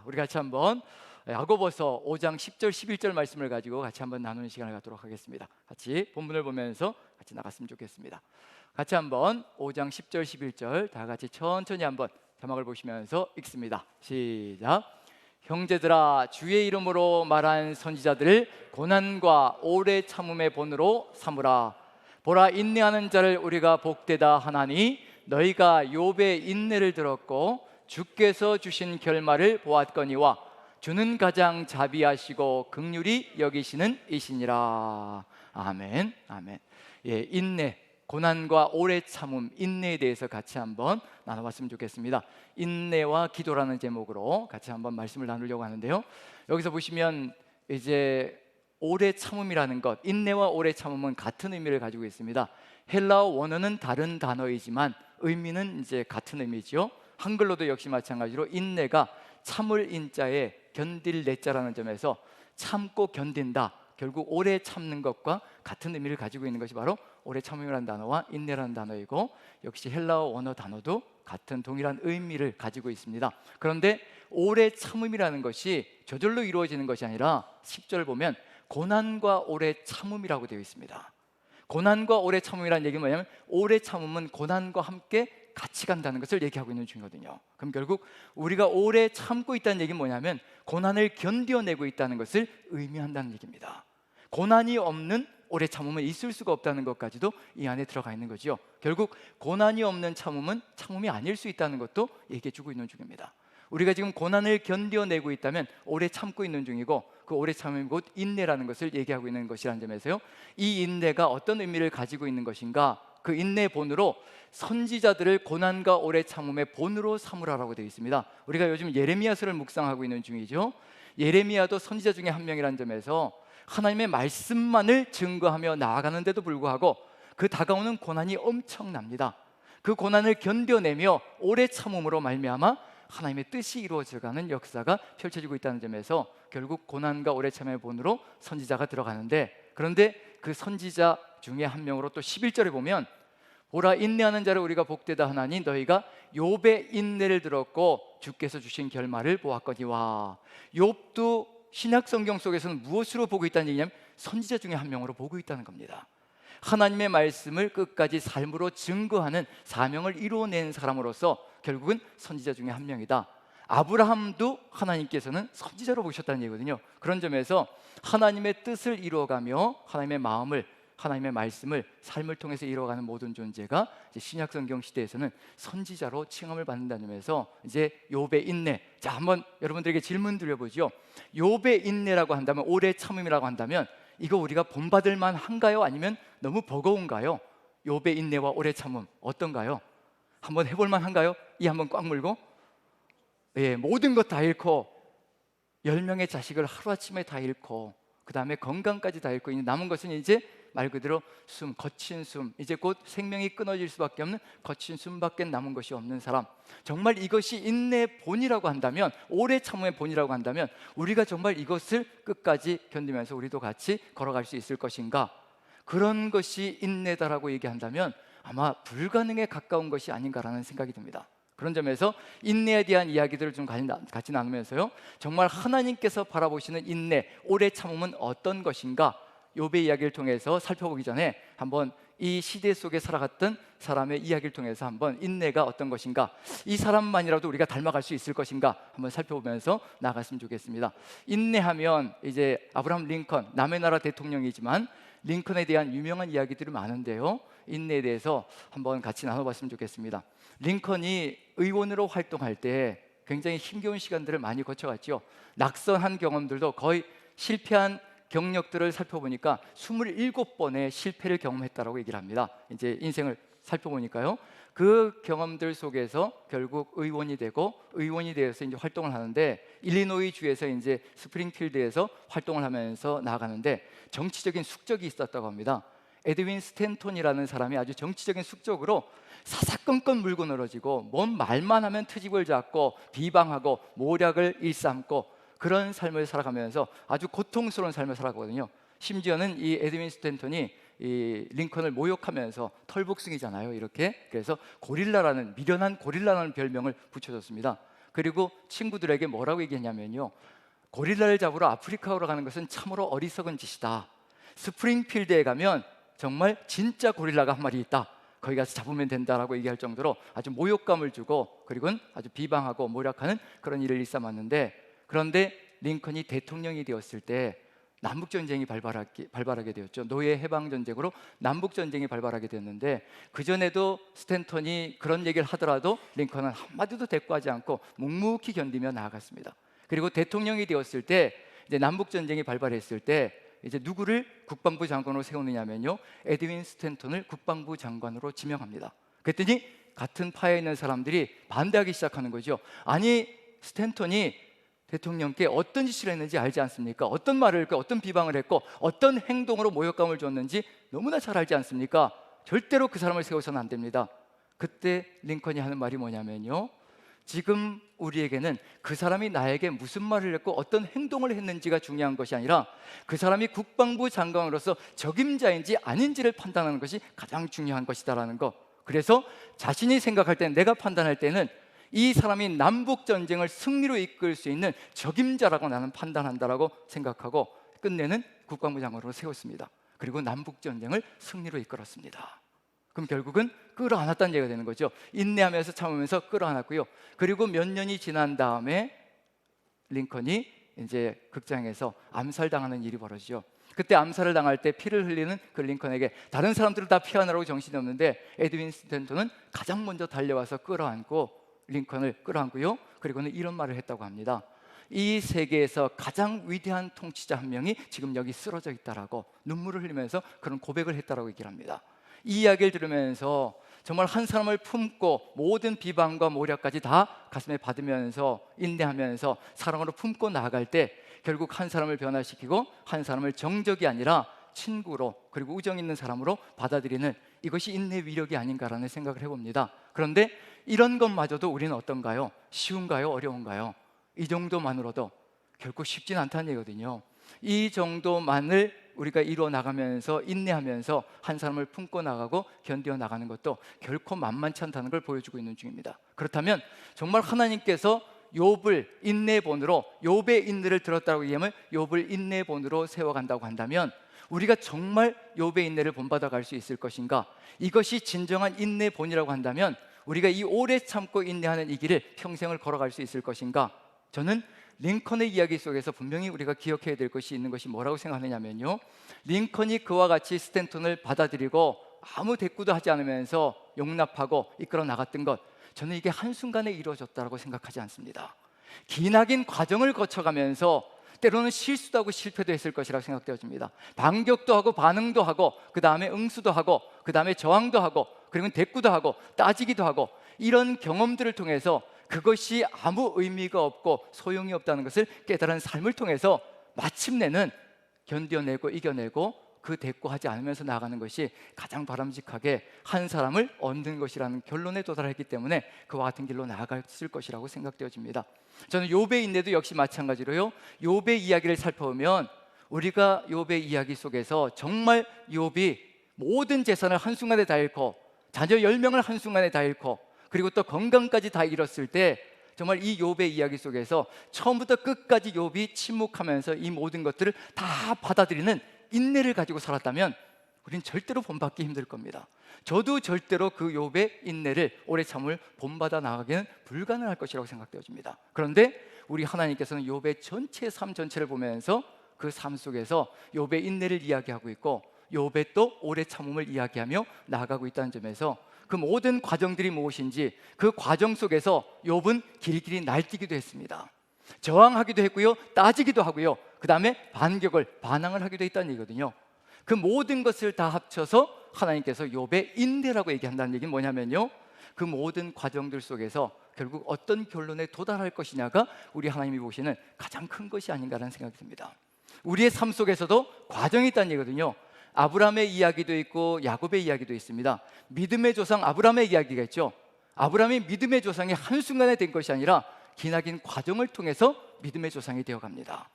우리 같이 한번 야고보서 5장 10절 11절 말씀을 가지고 같이 한번 나누는 시간을 갖도록 하겠습니다. 같이 본문을 보면서 같이 나갔으면 좋겠습니다. 같이 한번 5장 10절 11절 다 같이 천천히 한번 자막을 보시면서 읽습니다. 시작. 형제들아, 주의 이름으로 말한 선지자들을 고난과 오래 참음의 본으로 삼으라. 보라, 인내하는 자를 우리가 복되다 하나니 너희가 욥의 인내를 들었고 주께서 주신 결말을 보았거니와 주는 가장 자비하시고 긍휼히 여기시는 이시니라. 아멘. 아멘. 예, 인내, 고난과 오래 참음, 인내에 대해서 같이 한번 나눠봤으면 좋겠습니다. 인내와 기도라는 제목으로 같이 한번 말씀을 나누려고 하는데요, 여기서 보시면 이제 오래 참음이라는 것, 인내와 오래 참음은 같은 의미를 가지고 있습니다. 헬라어 원어는 다른 단어이지만 의미는 이제 같은 의미죠. 한글로도 역시 마찬가지로 인내가 참을 인자에 견딜 내자라는 점에서 참고 견딘다, 결국 오래 참는 것과 같은 의미를 가지고 있는 것이 바로 오래 참음이라는 단어와 인내라는 단어이고, 역시 헬라어 원어 단어도 같은 동일한 의미를 가지고 있습니다. 그런데 오래 참음이라는 것이 저절로 이루어지는 것이 아니라 10절 보면 고난과 오래 참음이라고 되어 있습니다. 고난과 오래 참음이라는 얘기는 뭐냐면 오래 참음은 고난과 함께 같이 간다는 것을 얘기하고 있는 중이거든요. 그럼 결국 우리가 오래 참고 있다는 얘기는 뭐냐면 고난을 견뎌내고 있다는 것을 의미한다는 얘기입니다. 고난이 없는 오래 참음은 있을 수가 없다는 것까지도 이 안에 들어가 있는 거죠. 결국 고난이 없는 참음은 참음이 아닐 수 있다는 것도 얘기해 주고 있는 중입니다. 우리가 지금 고난을 견뎌내고 있다면 오래 참고 있는 중이고, 그 오래 참음이 곧 인내라는 것을 얘기하고 있는 것이라는 점에서요, 이 인내가 어떤 의미를 가지고 있는 것인가, 그 인내의 본으로 선지자들을 고난과 오래 참음의 본으로 삼으라라고 되어 있습니다. 우리가 요즘 예레미야서를 묵상하고 있는 중이죠. 예레미야도 선지자 중에 한 명이라는 점에서 하나님의 말씀만을 증거하며 나아가는데도 불구하고 그 다가오는 고난이 엄청납니다. 그 고난을 견뎌내며 오래 참음으로 말미암아 하나님의 뜻이 이루어져가는 역사가 펼쳐지고 있다는 점에서 결국 고난과 오래 참음의 본으로 선지자가 들어가는데, 그런데 그 선지자 중에 한 명으로 또 11절에 보면 보라, 인내하는 자를 우리가 복되다 하나니 너희가 욥의 인내를 들었고 주께서 주신 결말을 보았거니와. 욥도 신약 성경 속에서는 무엇으로 보고 있다는 얘기냐면 선지자 중에 한 명으로 보고 있다는 겁니다. 하나님의 말씀을 끝까지 삶으로 증거하는 사명을 이루어낸 사람으로서 결국은 선지자 중에 한 명이다. 아브라함도 하나님께서는 선지자로 보셨다는 얘기거든요. 그런 점에서 하나님의 뜻을 이루어가며 하나님의 마음을, 하나님의 말씀을 삶을 통해서 이루어가는 모든 존재가 이제 신약 성경 시대에서는 선지자로 칭함을 받는다는 점에서 이제 욥의 인내. 자, 한번 여러분들에게 질문 드려보죠. 욥의 인내라고 한다면, 오래 참음이라고 한다면 이거 우리가 본받을 만한가요? 아니면 너무 버거운가요? 욥의 인내와 오래 참음 어떤가요? 한번 해볼 만한가요? 이 한번 꽉 물고, 예, 모든 것 다 잃고 10명의 자식을 하루아침에 다 잃고 그 다음에 건강까지 다 잃고 이제 남은 것은 이제 말 그대로 숨, 거친 숨, 이제 곧 생명이 끊어질 수밖에 없는 거친 숨밖에 남은 것이 없는 사람. 정말 이것이 인내의 본이라고 한다면, 오래 참음의 본이라고 한다면 우리가 정말 이것을 끝까지 견디면서 우리도 같이 걸어갈 수 있을 것인가? 그런 것이 인내다라고 얘기한다면 아마 불가능에 가까운 것이 아닌가라는 생각이 듭니다. 그런 점에서 인내에 대한 이야기들을 좀 같이 나누면서요, 정말 하나님께서 바라보시는 인내, 오래 참음은 어떤 것인가, 욥의 이야기를 통해서 살펴보기 전에 한번 이 시대 속에 살아갔던 사람의 이야기를 통해서 한번 인내가 어떤 것인가, 이 사람만이라도 우리가 닮아갈 수 있을 것인가 한번 살펴보면서 나갔으면 좋겠습니다. 인내하면 이제 아브라함 링컨, 남의 나라 대통령이지만 링컨에 대한 유명한 이야기들이 많은데요, 인내에 대해서 한번 같이 나눠봤으면 좋겠습니다. 링컨이 의원으로 활동할 때 굉장히 힘겨운 시간들을 많이 거쳐갔죠. 낙선한 경험들도 거의 실패한 경력들을 살펴보니까 27번의 실패를 경험했다라고 얘기를 합니다. 이제 인생을 살펴보니까요, 그 경험들 속에서 결국 의원이 되고, 의원이 되어서 이제 활동을 하는데 일리노이 주에서 이제 스프링필드에서 활동을 하면서 나아가는데 정치적인 숙적이 있었다고 합니다. 에드윈 스탠톤이라는 사람이 아주 정치적인 숙적으로 사사건건 물고 늘어지고 뭔 말만 하면 트집을 잡고 비방하고 모략을 일삼고 그런 삶을 살아가면서 아주 고통스러운 삶을 살아가거든요. 심지어는 이 에드윈 스탠턴이 이 링컨을 모욕하면서 털복숭이잖아요, 이렇게. 그래서 고릴라라는, 미련한 고릴라라는 별명을 붙여줬습니다. 그리고 친구들에게 뭐라고 얘기했냐면요, 고릴라를 잡으러 아프리카로 가는 것은 참으로 어리석은 짓이다. 스프링필드에 가면 정말 진짜 고릴라가 한 마리 있다. 거기 가서 잡으면 된다라고 얘기할 정도로 아주 모욕감을 주고, 그리고는 아주 비방하고 모략하는 그런 일을 일삼았는데, 그런데 링컨이 대통령이 되었을 때 남북전쟁이 발발하게 되었죠. 노예 해방전쟁으로 남북전쟁이 발발하게 됐는데, 그전에도 스탠턴이 그런 얘기를 하더라도 링컨은 한마디도 대꾸하지 않고 묵묵히 견디며 나아갔습니다. 그리고 대통령이 되었을 때, 이제 남북전쟁이 발발했을 때 이제 누구를 국방부 장관으로 세우느냐면요, 에드윈 스탠턴을 국방부 장관으로 지명합니다. 그랬더니 같은 파에 있는 사람들이 반대하기 시작하는 거죠. 아니, 스탠턴이 대통령께 어떤 짓을 했는지 알지 않습니까? 어떤 말을 했고 어떤 비방을 했고 어떤 행동으로 모욕감을 줬는지 너무나 잘 알지 않습니까? 절대로 그 사람을 세워서는 안 됩니다. 그때 링컨이 하는 말이 뭐냐면요, 지금 우리에게는 그 사람이 나에게 무슨 말을 했고 어떤 행동을 했는지가 중요한 것이 아니라 그 사람이 국방부 장관으로서 적임자인지 아닌지를 판단하는 것이 가장 중요한 것이다라는 거. 그래서 자신이 생각할 때는, 내가 판단할 때는 이 사람이 남북전쟁을 승리로 이끌 수 있는 적임자라고 나는 판단한다라고 생각하고 끝내는 국방부 장관으로 세웠습니다. 그리고 남북전쟁을 승리로 이끌었습니다. 그럼 결국은 끌어안았다는 얘기가 되는 거죠. 인내하면서 참으면서 끌어안았고요. 그리고 몇 년이 지난 다음에 링컨이 이제 극장에서 암살당하는 일이 벌어지죠. 그때 암살을 당할 때 피를 흘리는 그 링컨에게 다른 사람들은 다 피하느라고 정신이 없는데 에드윈 스탠턴은 가장 먼저 달려와서 끌어안고 링컨을 끌어안고요. 그리고는 이런 말을 했다고 합니다. 이 세계에서 가장 위대한 통치자 한 명이 지금 여기 쓰러져 있다라고 눈물을 흘리면서 그런 고백을 했다라고 얘기를 합니다. 이 이야기를 들으면서 정말 한 사람을 품고 모든 비방과 모략까지 다 가슴에 받으면서 인내하면서 사랑으로 품고 나아갈 때 결국 한 사람을 변화시키고 한 사람을 정적이 아니라 친구로, 그리고 우정 있는 사람으로 받아들이는, 이것이 인내의 위력이 아닌가라는 생각을 해봅니다. 그런데 이런 것마저도 우리는 어떤가요? 쉬운가요? 어려운가요? 이 정도만으로도 결코 쉽진 않다는 얘기거든요. 이 정도만을 우리가 이루어 나가면서 인내하면서 한 사람을 품고 나가고 견디어 나가는 것도 결코 만만치 않다는 걸 보여주고 있는 중입니다. 그렇다면 정말 하나님께서 욥을 인내본으로, 욥의 인내를 들었다고 얘기하면 욥을 인내본으로 세워간다고 한다면 우리가 정말 욥의 인내를 본받아 갈 수 있을 것인가? 이것이 진정한 인내본이라고 한다면 우리가 이 오래 참고 인내하는 이 길을 평생을 걸어갈 수 있을 것인가? 저는 링컨의 이야기 속에서 분명히 우리가 기억해야 될 것이 있는 것이 뭐라고 생각하느냐면요, 링컨이 그와 같이 스탠턴을 받아들이고 아무 대꾸도 하지 않으면서 용납하고 이끌어 나갔던 것, 저는 이게 한순간에 이루어졌다고 생각하지 않습니다. 기나긴 과정을 거쳐가면서 때로는 실수도 하고 실패도 했을 것이라고 생각되어집니다. 반격도 하고 반응도 하고 그 다음에 응수도 하고 그 다음에 저항도 하고 그리고 대꾸도 하고 따지기도 하고, 이런 경험들을 통해서 그것이 아무 의미가 없고 소용이 없다는 것을 깨달은 삶을 통해서 마침내는 견뎌내고 이겨내고 그 대꾸하지 않으면서 나아가는 것이 가장 바람직하게 한 사람을 얻는 것이라는 결론에 도달했기 때문에 그와 같은 길로 나아갔을 것이라고 생각되어집니다. 저는 욥의 인내도 역시 마찬가지로요, 욥의 이야기를 살펴보면 우리가 욥의 이야기 속에서 정말 욥이 모든 재산을 한순간에 다 잃고 자녀 10명을 한순간에 다 잃고 그리고 또 건강까지 다 잃었을 때 정말 이 욥의 이야기 속에서 처음부터 끝까지 욥이 침묵하면서 이 모든 것들을 다 받아들이는 인내를 가지고 살았다면 우린 절대로 본받기 힘들 겁니다. 저도 절대로 그 욥의 인내를, 오래 참을 본받아 나가기는 불가능할 것이라고 생각되어집니다. 그런데 우리 하나님께서는 욥의 전체 삶 전체를 보면서 그 삶 속에서 욥의 인내를 이야기하고 있고 욥의 또 오래 참음을 이야기하며 나아가고 있다는 점에서 그 모든 과정들이 무엇인지, 그 과정 속에서 욥은 길길이 날뛰기도 했습니다. 저항하기도 했고요, 따지기도 하고요, 그 다음에 반항을 하기도 했다는 얘기거든요. 그 모든 것을 다 합쳐서 하나님께서 욥의 인내라고 얘기한다는 얘기는 뭐냐면요, 그 모든 과정들 속에서 결국 어떤 결론에 도달할 것이냐가 우리 하나님이 보시는 가장 큰 것이 아닌가라는 생각이 듭니다. 우리의 삶 속에서도 과정이 있다는 얘기거든요. 아브라함의 이야기도 있고 야곱의 이야기도 있습니다. 믿음의 조상 아브라함의 이야기가 있죠. 아브라함이 믿음의 조상이 한순간에 된 것이 아니라 기나긴 과정을 통해서 믿음의 조상이 되어갑니다.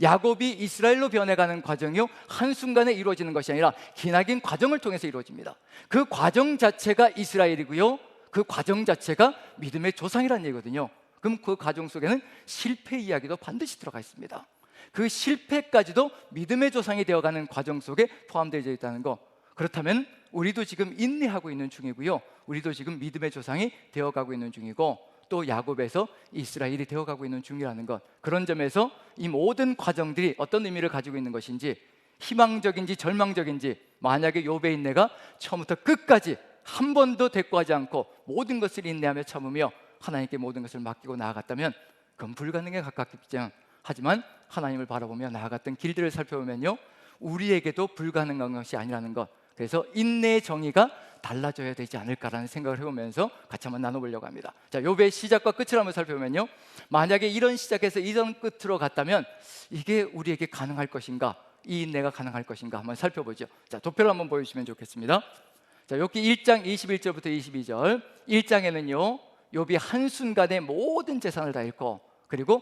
야곱이 이스라엘로 변해가는 과정이요, 한순간에 이루어지는 것이 아니라 기나긴 과정을 통해서 이루어집니다. 그 과정 자체가 이스라엘이고요, 그 과정 자체가 믿음의 조상이라는 얘기거든요. 그럼 그 과정 속에는 실패 이야기도 반드시 들어가 있습니다. 그 실패까지도 믿음의 조상이 되어가는 과정 속에 포함되어 있다는 거. 그렇다면 우리도 지금 인내하고 있는 중이고요, 우리도 지금 믿음의 조상이 되어가고 있는 중이고, 또 야곱에서 이스라엘이 되어가고 있는 중이라는 것. 그런 점에서 이 모든 과정들이 어떤 의미를 가지고 있는 것인지, 희망적인지 절망적인지, 만약에 욥의 인내가 처음부터 끝까지 한 번도 대꾸하지 않고 모든 것을 인내하며 참으며 하나님께 모든 것을 맡기고 나아갔다면 그건 불가능에 가깝겠지만, 하지만 하나님을 바라보며 나아갔던 길들을 살펴보면요, 우리에게도 불가능한 것이 아니라는 것. 그래서 인내의 정의가 달라져야 되지 않을까라는 생각을 해보면서 같이 한번 나눠보려고 합니다. 자, 욥의 시작과 끝을 한번 살펴보면요, 만약에 이런 시작에서 이런 끝으로 갔다면 이게 우리에게 가능할 것인가, 이 인내가 가능할 것인가 한번 살펴보죠. 자, 도표를 한번 보여주시면 좋겠습니다. 자, 여기 1장 21절부터 22절. 1장에는요, 욥이 한순간에 모든 재산을 다 잃고, 그리고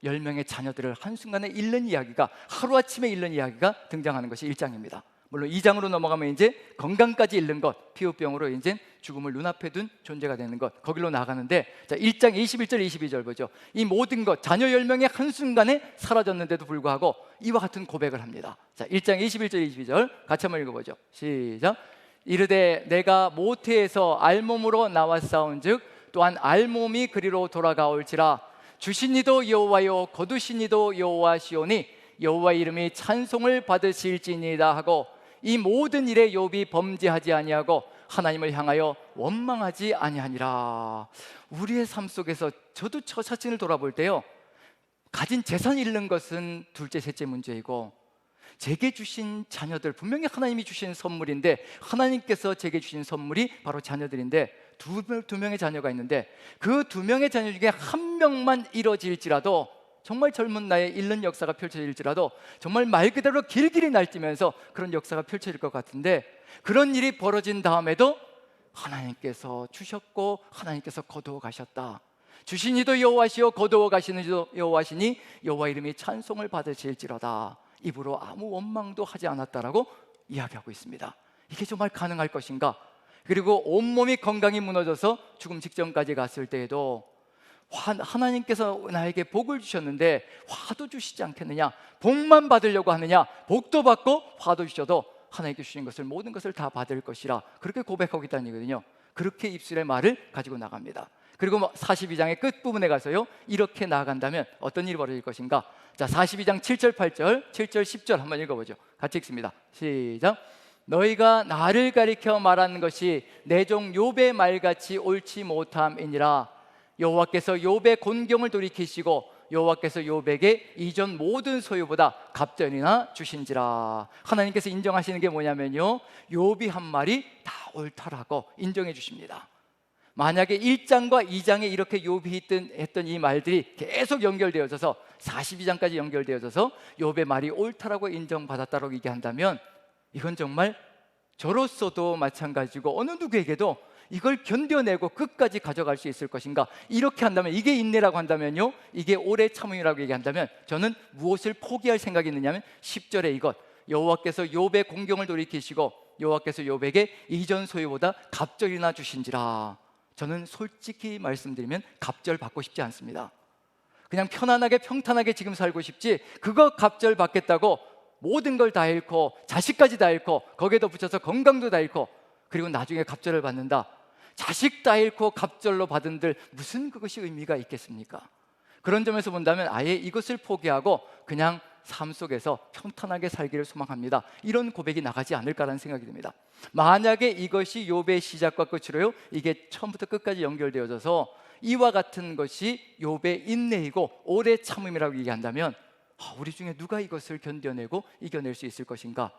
10명의 자녀들을 한순간에 잃는 이야기가, 하루아침에 잃는 이야기가 등장하는 것이 1장입니다. 물론 2장으로 넘어가면 이제 건강까지 잃는 것, 피부병으로 이제 죽음을 눈앞에 둔 존재가 되는 것, 거기로 나가는데, 자, 1장 21절 22절 보죠. 이 모든 것, 자녀 10명이 한순간에 사라졌는데도 불구하고 이와 같은 고백을 합니다. 자, 1장 21절 22절 같이 한번 읽어보죠. 시작. 이르되 내가 모태에서 알몸으로 나왔사온즉 또한 알몸이 그리로 돌아가올지라. 주신 이도 여호와요 거두신 이도 여호와시오니 여호와의 이름이 찬송을 받으실지니이다 하고, 이 모든 일에 욥이 범죄하지 아니하고 하나님을 향하여 원망하지 아니하니라. 우리의 삶 속에서 저도 저 자신을 돌아볼 때요, 가진 재산 잃는 것은 둘째 셋째 문제이고, 제게 주신 자녀들, 분명히 하나님이 주신 선물인데, 하나님께서 제게 주신 선물이 바로 자녀들인데, 두 명의 자녀가 있는데 그 두 명의 자녀 중에 한 명만 이뤄질지라도, 정말 젊은 나이에 잃는 역사가 펼쳐질지라도 정말 말 그대로 길길이 날뛰면서 그런 역사가 펼쳐질 것 같은데, 그런 일이 벌어진 다음에도 하나님께서 주셨고 하나님께서 거두어 가셨다. 주신 이도 여호와시요 거두어 가시는 이도 여호와시니 여호와 이름이 찬송을 받으실지로다. 입으로 아무 원망도 하지 않았다라고 이야기하고 있습니다. 이게 정말 가능할 것인가? 그리고 온몸이 건강이 무너져서 죽음 직전까지 갔을 때에도 하나님께서 나에게 복을 주셨는데 화도 주시지 않겠느냐, 복만 받으려고 하느냐, 복도 받고 화도 주셔도 하나님께 주신 것을, 모든 것을 다 받을 것이라, 그렇게 고백하고 있다는 얘기거든요. 그렇게 입술의 말을 가지고 나갑니다. 그리고 42장의 끝부분에 가서요, 이렇게 나아간다면 어떤 일이 벌어질 것인가? 자, 42장 7절 8절 7절 10절 한번 읽어보죠. 같이 읽습니다. 시작. 너희가 나를 가리켜 말하는 것이 내 종 욥의 말같이 옳지 못함이니라. 여호와께서 욥의 곤경을 돌이키시고 여호와께서 욥에게 이전 모든 소유보다 갑절이나 주신지라. 하나님께서 인정하시는 게 뭐냐면요, 욥이 한 말이 다 옳다라고 인정해 주십니다. 만약에 1장과 2장에 이렇게 욥이 했던 이 말들이 계속 연결되어져서 42장까지 연결되어져서 욥의 말이 옳다라고 인정받았다고 얘기한다면, 이건 정말 저로서도 마찬가지고 어느 누구에게도 이걸 견뎌내고 끝까지 가져갈 수 있을 것인가? 이렇게 한다면, 이게 인내라고 한다면요, 이게 오래 참음이라고 얘기한다면, 저는 무엇을 포기할 생각이 있느냐면 10절에 이것, 여호와께서 욥의 공경을 돌이키시고 여호와께서 욥에게 이전 소유보다 갑절이나 주신지라. 저는 솔직히 말씀드리면 갑절 받고 싶지 않습니다. 그냥 편안하게 평탄하게 지금 살고 싶지, 그거 갑절 받겠다고 모든 걸 다 잃고 자식까지 다 잃고 거기에도 붙여서 건강도 다 잃고 그리고 나중에 갑절을 받는다. 자식 다 잃고 갑절로 받은들 무슨 그것이 의미가 있겠습니까? 그런 점에서 본다면 아예 이것을 포기하고 그냥 삶 속에서 평탄하게 살기를 소망합니다. 이런 고백이 나가지 않을까라는 생각이 듭니다. 만약에 이것이 욥의 시작과 끝으로요, 이게 처음부터 끝까지 연결되어져서 이와 같은 것이 욥의 인내이고 오래 참음이라고 얘기한다면, 우리 중에 누가 이것을 견뎌내고 이겨낼 수 있을 것인가?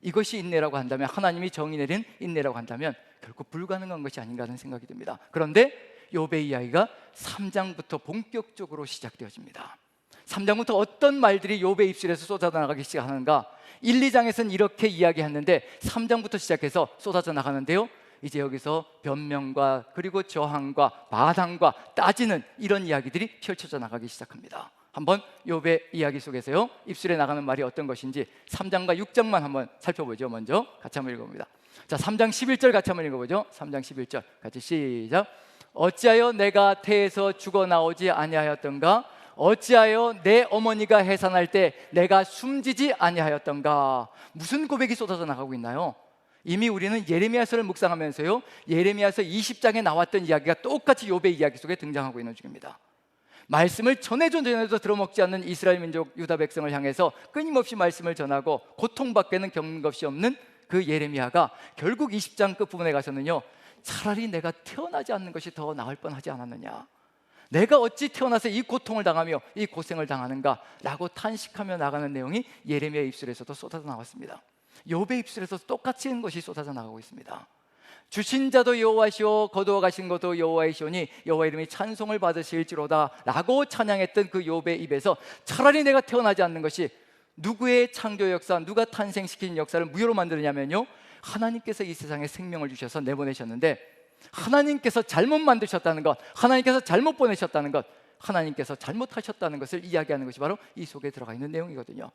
이것이 인내라고 한다면, 하나님이 정의 내린 인내라고 한다면 결코 불가능한 것이 아닌가 하는 생각이 듭니다. 그런데 욥의 이야기가 3장부터 본격적으로 시작되어집니다. 3장부터 어떤 말들이 욥의 입술에서 쏟아져 나가기 시작하는가? 1, 2장에서는 이렇게 이야기했는데 3장부터 시작해서 쏟아져 나가는데요, 이제 여기서 변명과 그리고 저항과 반항과 따지는 이런 이야기들이 펼쳐져 나가기 시작합니다. 한번 욥의 이야기 속에서요, 입술에 나가는 말이 어떤 것인지 3장과 6장만 한번 살펴보죠. 먼저 같이 한번 읽어봅니다. 자, 3장 11절 같이 한번 읽어보죠. 3장 11절 같이 시작. 어찌하여 내가 태에서 죽어나오지 아니하였던가? 어찌하여 내 어머니가 해산할 때 내가 숨지지 아니하였던가? 무슨 고백이 쏟아져 나가고 있나요? 이미 우리는 예레미야서를 묵상하면서요, 예레미야서 20장에 나왔던 이야기가 똑같이 욥의 이야기 속에 등장하고 있는 중입니다. 말씀을 전해도 들어먹지 않는 이스라엘 민족 유다 백성을 향해서 끊임없이 말씀을 전하고 고통밖에는 겪는 것이 없는 그 예레미야가 결국 20장 끝부분에 가서는요, 차라리 내가 태어나지 않는 것이 더 나을 뻔하지 않았느냐, 내가 어찌 태어나서 이 고통을 당하며 이 고생을 당하는가 라고 탄식하며 나가는 내용이 예레미야 입술에서도 쏟아져 나왔습니다. 욥의 입술에서 똑같이 것이 쏟아져 나가고 있습니다. 주신 자도 여호와시오 거두어 가신 것도 여호와이시오니 여호와 이름이 찬송을 받으실지로다 라고 찬양했던 그 욥의 입에서 차라리 내가 태어나지 않는 것이, 누구의 창조 역사, 누가 탄생시킨 역사를 무효로 만드느냐면요, 하나님께서 이 세상에 생명을 주셔서 내보내셨는데, 하나님께서 잘못 만드셨다는 것, 하나님께서 잘못 보내셨다는 것, 하나님께서 잘못하셨다는 것을 이야기하는 것이 바로 이 속에 들어가 있는 내용이거든요.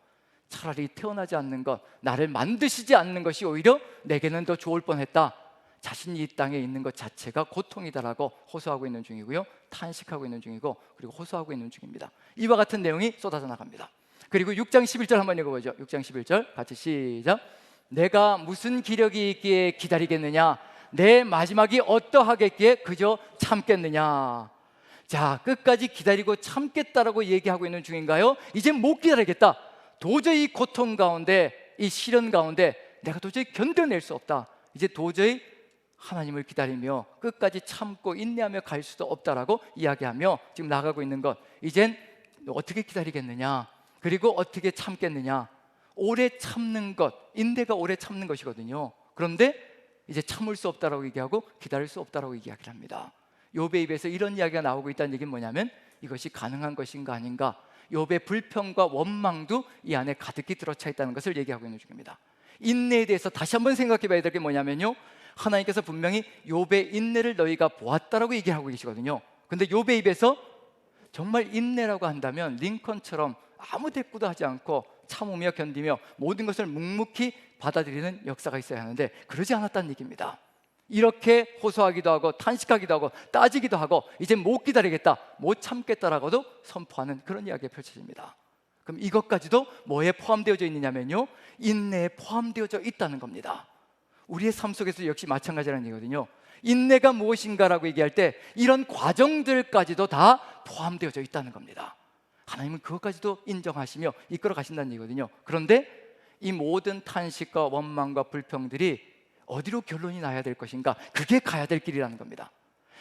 차라리 태어나지 않는 것, 나를 만드시지 않는 것이 오히려 내게는 더 좋을 뻔했다, 자신이 이 땅에 있는 것 자체가 고통이다라고 호소하고 있는 중이고요, 탄식하고 있는 중이고, 그리고 호소하고 있는 중입니다. 이와 같은 내용이 쏟아져 나갑니다. 그리고 6장 11절 한번 읽어보죠. 6장 11절 같이 시작. 내가 무슨 기력이 있기에 기다리겠느냐, 내 마지막이 어떠하겠기에 그저 참겠느냐. 자, 끝까지 기다리고 참겠다라고 얘기하고 있는 중인가요? 이제 못 기다리겠다, 도저히 이 고통 가운데, 이 시련 가운데 내가 도저히 견뎌낼 수 없다, 이제 도저히 하나님을 기다리며 끝까지 참고 인내하며 갈 수도 없다라고 이야기하며 지금 나가고 있는 것, 이젠 어떻게 기다리겠느냐, 그리고 어떻게 참겠느냐. 오래 참는 것, 인내가 오래 참는 것이거든요. 그런데 이제 참을 수 없다라고 얘기하고 기다릴 수 없다라고 이야기를 합니다. 욥의 입에서 이런 이야기가 나오고 있다는 얘기는 뭐냐면, 이것이 가능한 것인가 아닌가, 욥의 불평과 원망도 이 안에 가득히 들어차 있다는 것을 얘기하고 있는 중입니다. 인내에 대해서 다시 한번 생각해 봐야 될 게 뭐냐면요, 하나님께서 분명히 욥의 인내를 너희가 보았다라고 얘기하고 계시거든요. 근데 욥의 입에서 정말 인내라고 한다면 링컨처럼 아무 대꾸도 하지 않고 참으며 견디며 모든 것을 묵묵히 받아들이는 역사가 있어야 하는데, 그러지 않았다는 얘기입니다. 이렇게 호소하기도 하고 탄식하기도 하고 따지기도 하고 이제 못 기다리겠다, 못 참겠다라고도 선포하는 그런 이야기가 펼쳐집니다. 그럼 이것까지도 뭐에 포함되어져 있느냐면요, 인내에 포함되어져 있다는 겁니다. 우리의 삶 속에서 역시 마찬가지라는 얘기거든요. 인내가 무엇인가라고 얘기할 때 이런 과정들까지도 다 포함되어져 있다는 겁니다. 하나님은 그것까지도 인정하시며 이끌어 가신다는 얘기거든요. 그런데 이 모든 탄식과 원망과 불평들이 어디로 결론이 나야 될 것인가, 그게 가야 될 길이라는 겁니다.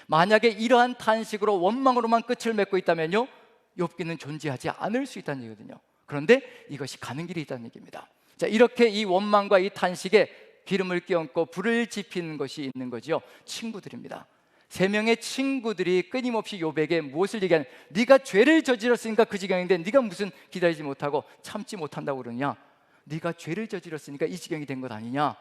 만약에 이러한 탄식으로 원망으로만 끝을 맺고 있다면요, 욥기는 존재하지 않을 수 있다는 얘기거든요. 그런데 이것이 가는 길이 있다는 얘기입니다. 자, 이렇게 이 원망과 이 탄식에 기름을 끼얹고 불을 지피는 것이 있는 거죠. 친구들입니다. 세 명의 친구들이 끊임없이 욥에게 무엇을 얘기하냐, 네가 죄를 저질렀으니까 그 지경인데 네가 무슨 기다리지 못하고 참지 못한다고 그러냐, 네가 죄를 저질렀으니까 이 지경이 된 것 아니냐,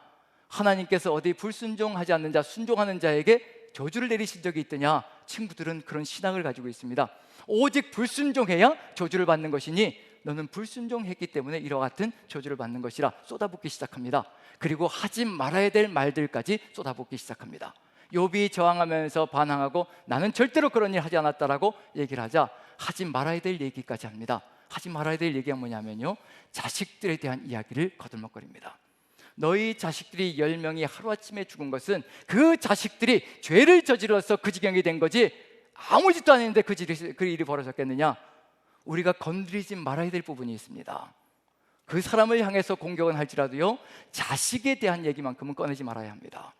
하나님께서 어디 불순종하지 않는 자, 순종하는 자에게 저주를 내리신 적이 있더냐. 친구들은 그런 신앙을 가지고 있습니다. 오직 불순종해야 저주를 받는 것이니 너는 불순종했기 때문에 이와 같은 저주를 받는 것이라 쏟아붓기 시작합니다. 그리고 하지 말아야 될 말들까지 쏟아붓기 시작합니다. 욥이 저항하면서 반항하고 나는 절대로 그런 일 하지 않았다라고 얘기를 하자 하지 말아야 될 얘기까지 합니다. 하지 말아야 될 얘기가 뭐냐면요, 자식들에 대한 이야기를 거들먹거립니다. 너희 자식들이 10명이 하루아침에 죽은 것은 그 자식들이 죄를 저질러서 그 지경이 된 거지 아무 짓도 안 했는데 그 일이 벌어졌겠느냐. 우리가 건드리지 말아야 될 부분이 있습니다. 그 사람을 향해서 공격은 할지라도요, 자식에 대한 얘기만큼은 꺼내지 말아야 합니다.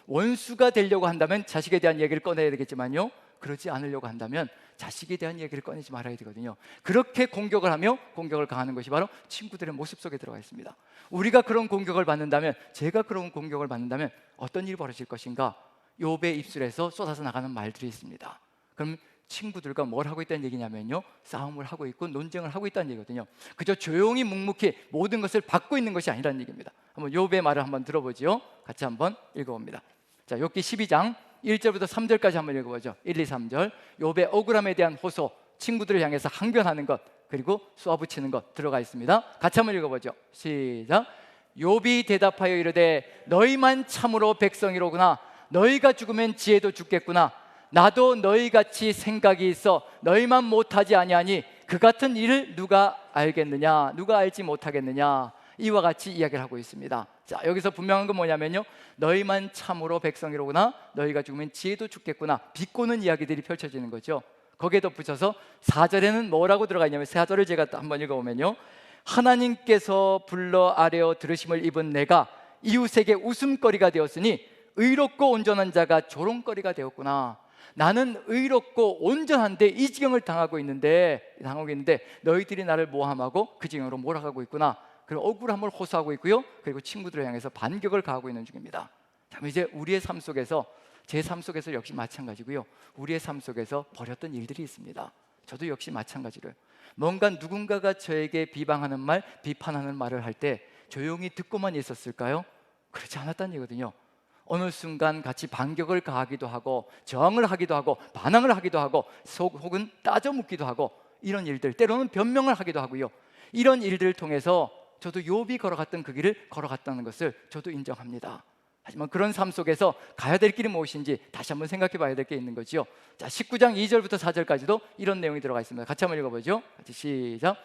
원수가 되려고 한다면 자식에 대한 얘기를 꺼내야 되겠지만요, 그러지 않으려고 한다면 자식에 대한 얘기를 꺼내지 말아야 되거든요. 그렇게 공격을 하며 공격을 가하는 것이 바로 친구들의 모습 속에 들어가 있습니다. 우리가 그런 공격을 받는다면, 제가 그런 공격을 받는다면 어떤 일이 벌어질 것인가? 욥의 입술에서 쏟아져 나가는 말들이 있습니다. 그럼 친구들과 뭘 하고 있다는 얘기냐면요, 싸움을 하고 있고 논쟁을 하고 있다는 얘기거든요. 그저 조용히 묵묵히 모든 것을 받고 있는 것이 아니라는 얘기입니다. 한번 욥의 말을 한번 들어보죠. 같이 한번 읽어봅니다. 자, 욥기 12장 1절부터 3절까지 한번 읽어보죠. 1, 2, 3절. 욥의 억울함에 대한 호소, 친구들을 향해서 항변하는 것, 그리고 쏘아붙이는 것 들어가 있습니다. 같이 한번 읽어보죠. 시작. 욥이 대답하여 이르되 너희만 참으로 백성이로구나. 너희가 죽으면 지혜도 죽겠구나. 나도 너희같이 생각이 있어 너희만 못하지 아니하니 그 같은 일을 누가 알겠느냐, 누가 알지 못하겠느냐, 이와 같이 이야기를 하고 있습니다. 자, 여기서 분명한 건 뭐냐면요, 너희만 참으로 백성이로구나, 너희가 죽으면 지혜도 죽겠구나, 비꼬는 이야기들이 펼쳐지는 거죠. 거기에 덧붙여서 4절에는 뭐라고 들어가 있냐면, 4절을 제가 한번 읽어보면요, 하나님께서 불러 아뢰어 들으심을 입은 내가 이웃에게 웃음거리가 되었으니 의롭고 온전한 자가 조롱거리가 되었구나. 나는 의롭고 온전한데 이 지경을 당하고 있는데 너희들이 나를 모함하고 그 지경으로 몰아가고 있구나. 그리고 억울함을 호소하고 있고요, 그리고 친구들을 향해서 반격을 가하고 있는 중입니다. 자, 이제 우리의 삶 속에서, 제 삶 속에서 역시 마찬가지고요, 우리의 삶 속에서 벌였던 일들이 있습니다. 저도 역시 마찬가지로요. 뭔가 누군가가 저에게 비방하는 말, 비판하는 말을 할 때 조용히 듣고만 있었을까요? 그렇지 않았다는 얘기거든요. 어느 순간 같이 반격을 가하기도 하고, 저항을 하기도 하고, 반항을 하기도 하고, 혹은 따져 묻기도 하고, 이런 일들, 때로는 변명을 하기도 하고요, 이런 일들을 통해서 저도 욥이 걸어갔던 그 길을 걸어갔다는 것을 저도 인정합니다. 하지만 그런 삶 속에서 가야 될 길이 무엇인지 다시 한번 생각해 봐야 될 게 있는 거죠. 자, 19장 2절부터 4절까지도 이런 내용이 들어가 있습니다. 같이 한번 읽어보죠. 같이 시작.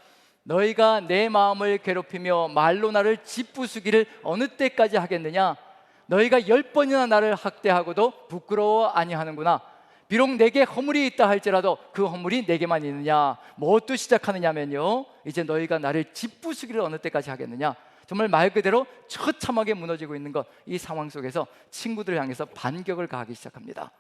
너희가 내 마음을 괴롭히며 말로 나를 짓부수기를 어느 때까지 하겠느냐? 너희가 10번이나 나를 학대하고도 부끄러워 아니하는구나. 비록 내게 허물이 있다 할지라도 그 허물이 내게만 있느냐? 무엇도 시작하느냐면요, 이제 너희가 나를 짓부수기를 어느 때까지 하겠느냐? 정말 말 그대로 처참하게 무너지고 있는 것, 이 상황 속에서 친구들을 향해서 반격을 가하기 시작합니다.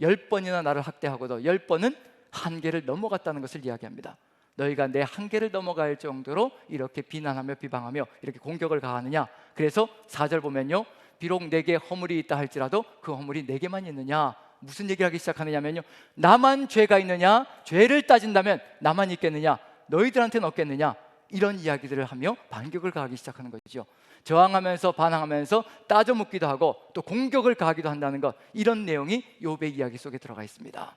10번이나 나를 학대하고도 10번은 한계를 넘어갔다는 것을 이야기합니다. 너희가 내 한계를 넘어갈 정도로 이렇게 비난하며 비방하며 이렇게 공격을 가하느냐? 그래서 4절 보면요, 비록 내게 허물이 있다 할지라도 그 허물이 내게만 있느냐? 무슨 얘기를 하기 시작하느냐면요, 나만 죄가 있느냐? 죄를 따진다면 나만 있겠느냐? 너희들한테는 없겠느냐? 이런 이야기들을 하며 반격을 가하기 시작하는 거죠. 저항하면서 반항하면서 따져 묻기도 하고 또 공격을 가하기도 한다는 것, 이런 내용이 욥의 이야기 속에 들어가 있습니다.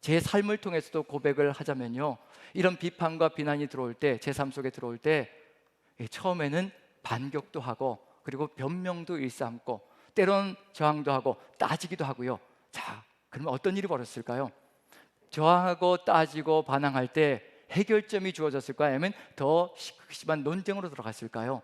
제 삶을 통해서도 고백을 하자면요, 이런 비판과 비난이 들어올 때, 제 삶 속에 들어올 때 처음에는 반격도 하고, 그리고 변명도 일삼고, 때로는 저항도 하고 따지기도 하고요. 자, 그러면 어떤 일이 벌어졌을까요? 저항하고 따지고 반항할 때 해결점이 주어졌을까요? 아니면 더 심한 논쟁으로 들어갔을까요?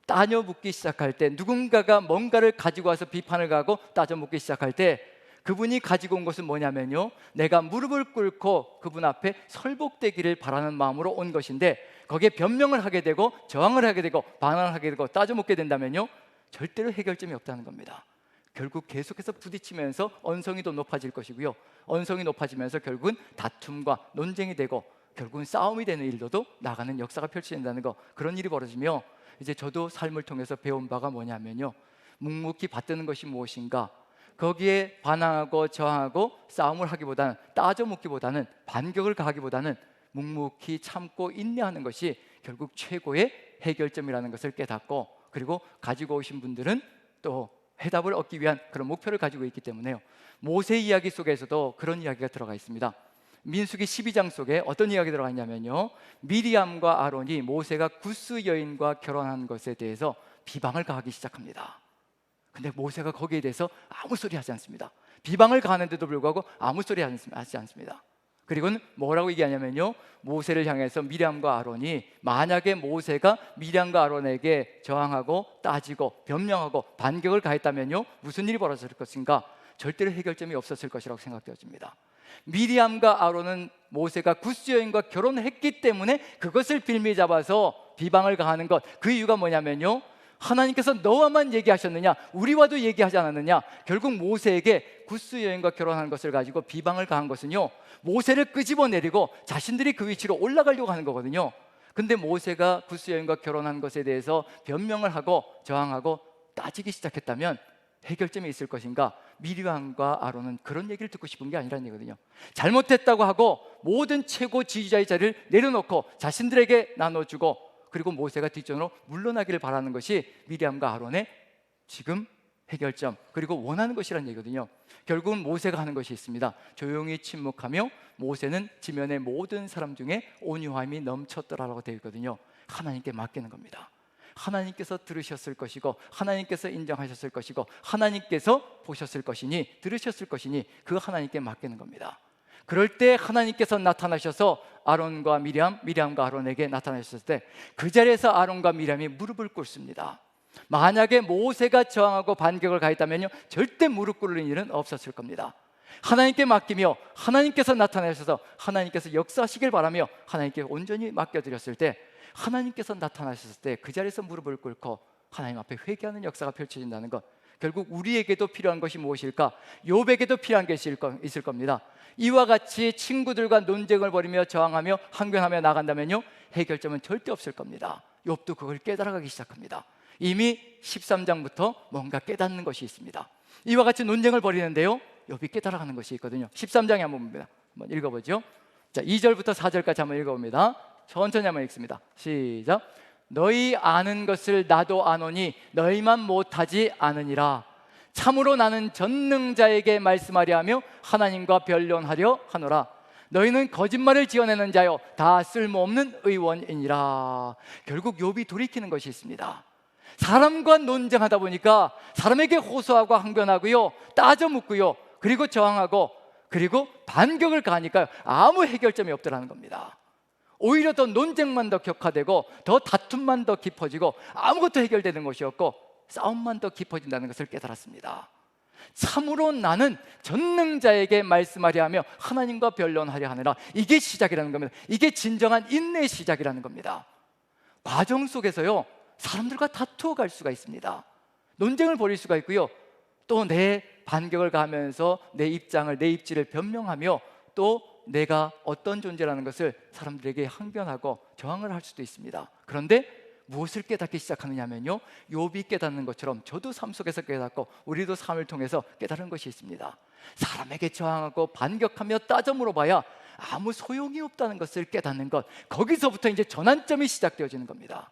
따져 묻기 시작할 때, 누군가가 뭔가를 가지고 와서 비판을 가하고 따져 묻기 시작할 때 그분이 가지고 온 것은 뭐냐면요, 내가 무릎을 꿇고 그분 앞에 설복되기를 바라는 마음으로 온 것인데, 거기에 변명을 하게 되고 저항을 하게 되고 반항을 하게 되고 따져 묻게 된다면요, 절대로 해결점이 없다는 겁니다. 결국 계속해서 부딪히면서 언성이 더 높아질 것이고요, 언성이 높아지면서 결국은 다툼과 논쟁이 되고 결국은 싸움이 되는 일로도 나가는 역사가 펼쳐진다는 거, 그런 일이 벌어지며, 이제 저도 삶을 통해서 배운 바가 뭐냐면요, 묵묵히 받드는 것이 무엇인가, 거기에 반항하고 저항하고 싸움을 하기보다는, 따져 묻기보다는, 반격을 가하기보다는 묵묵히 참고 인내하는 것이 결국 최고의 해결점이라는 것을 깨닫고, 그리고 가지고 오신 분들은 또 해답을 얻기 위한 그런 목표를 가지고 있기 때문에요, 모세 이야기 속에서도 그런 이야기가 들어가 있습니다. 민수기 12장 속에 어떤 이야기 들어가 있냐면요, 미리암과 아론이 모세가 구스 여인과 결혼한 것에 대해서 비방을 가하기 시작합니다. 근데 모세가 거기에 대해서 아무 소리 하지 않습니다. 비방을 가하는데도 불구하고 아무 소리 하지 않습니다. 그리고는 뭐라고 얘기하냐면요, 모세를 향해서 미리암과 아론이, 만약에 모세가 미리암과 아론에게 저항하고 따지고 변명하고 반격을 가했다면요, 무슨 일이 벌어졌을 것인가? 절대로 해결점이 없었을 것이라고 생각되어집니다. 미리암과 아론은 모세가 구스 여인과 결혼했기 때문에 그것을 빌미 잡아서 비방을 가하는 것, 그 이유가 뭐냐면요, 하나님께서 너와만 얘기하셨느냐, 우리와도 얘기하지 않았느냐. 결국 모세에게 구스 여인과 결혼한 것을 가지고 비방을 가한 것은요, 모세를 끄집어내리고 자신들이 그 위치로 올라가려고 하는 거거든요. 근데 모세가 구스 여인과 결혼한 것에 대해서 변명을 하고 저항하고 따지기 시작했다면 해결점이 있을 것인가? 미리암과 아론은 그런 얘기를 듣고 싶은 게 아니라는 얘기거든요. 잘못했다고 하고 모든 최고 지휘자의 자리를 내려놓고 자신들에게 나눠주고, 그리고 모세가 뒷전으로 물러나기를 바라는 것이 미리암과 아론의 지금 해결점, 그리고 원하는 것이라는 얘기거든요. 결국은 모세가 하는 것이 있습니다. 조용히 침묵하며 모세는 지면의 모든 사람 중에 온유함이 넘쳤더라라고 되어 있거든요. 하나님께 맡기는 겁니다. 하나님께서 들으셨을 것이고 하나님께서 인정하셨을 것이고 하나님께서 보셨을 것이니 들으셨을 것이니 그 하나님께 맡기는 겁니다. 그럴 때 하나님께서 나타나셔서 아론과 미리암과 아론에게 나타나셨을 때 그 자리에서 아론과 미리암이 무릎을 꿇습니다. 만약에 모세가 저항하고 반격을 가했다면요 절대 무릎 꿇는 일은 없었을 겁니다. 하나님께 맡기며 하나님께서 나타나셔서 하나님께서 역사하시길 바라며 하나님께 온전히 맡겨드렸을 때 하나님께서 나타나셨을 때 그 자리에서 무릎을 꿇고 하나님 앞에 회개하는 역사가 펼쳐진다는 것, 결국 우리에게도 필요한 것이 무엇일까? 욥에게도 필요한 것이 있을 겁니다. 이와 같이 친구들과 논쟁을 벌이며 저항하며 항변하며 나간다면요 해결점은 절대 없을 겁니다. 욥도 그걸 깨달아가기 시작합니다. 이미 13장부터 뭔가 깨닫는 것이 있습니다. 이와 같이 논쟁을 벌이는데요 욥이 깨달아가는 것이 있거든요. 13장에 한번 봅니다. 한번 읽어보죠. 자, 2절부터 4절까지 한번 읽어봅니다. 천천히 한번 읽습니다. 시작. 너희 아는 것을 나도 아노니 너희만 못하지 않으니라. 참으로 나는 전능자에게 말씀하려 하며 하나님과 변론하려 하노라. 너희는 거짓말을 지어내는 자요 다 쓸모없는 의원이니라. 결국 욥이 돌이키는 것이 있습니다. 사람과 논쟁하다 보니까 사람에게 호소하고 항변하고요 따져 묻고요 그리고 저항하고 그리고 반격을 가하니까 아무 해결점이 없더라는 겁니다. 오히려 더 논쟁만 더 격화되고 더 다툼만 더 깊어지고 아무것도 해결되는 것이 없고 싸움만 더 깊어진다는 것을 깨달았습니다. 참으로 나는 전능자에게 말씀하려 하며 하나님과 변론하려 하느라. 이게 시작이라는 겁니다. 이게 진정한 인내의 시작이라는 겁니다. 과정 속에서요 사람들과 다투어 갈 수가 있습니다. 논쟁을 벌일 수가 있고요 또 내 반격을 가하면서 내 입장을 내 입지를 변명하며 또 내가 어떤 존재라는 것을 사람들에게 항변하고 저항을 할 수도 있습니다. 그런데 무엇을 깨닫기 시작하느냐면요 욥이 깨닫는 것처럼 저도 삶 속에서 깨닫고 우리도 삶을 통해서 깨달은 것이 있습니다. 사람에게 저항하고 반격하며 따져 물어봐야 아무 소용이 없다는 것을 깨닫는 것, 거기서부터 이제 전환점이 시작되어지는 겁니다.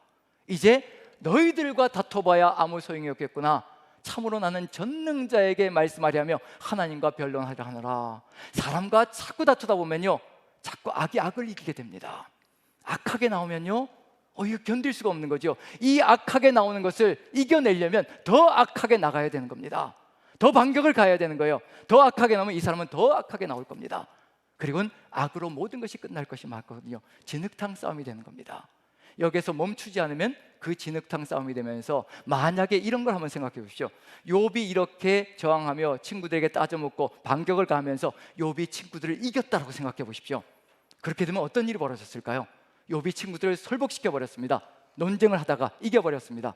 이제 너희들과 다퉈봐야 아무 소용이 없겠구나. 참으로 나는 전능자에게 말씀하려 하며 하나님과 변론하려 하노라. 사람과 자꾸 다투다 보면요 자꾸 악이 악을 이기게 됩니다. 악하게 나오면요 이거 견딜 수가 없는 거죠. 이 악하게 나오는 것을 이겨내려면 더 악하게 나가야 되는 겁니다. 더 반격을 가야 되는 거예요. 더 악하게 나오면 이 사람은 더 악하게 나올 겁니다. 그리고는 악으로 모든 것이 끝날 것이 맞거든요. 진흙탕 싸움이 되는 겁니다. 여기서 멈추지 않으면 그 진흙탕 싸움이 되면서 만약에 이런 걸 한번 생각해 보십시오. 욥이 이렇게 저항하며 친구들에게 따져묻고 반격을 가하면서 욥이 친구들을 이겼다라고 생각해 보십시오. 그렇게 되면 어떤 일이 벌어졌을까요? 욥이 친구들을 설복시켜 버렸습니다. 논쟁을 하다가 이겨버렸습니다.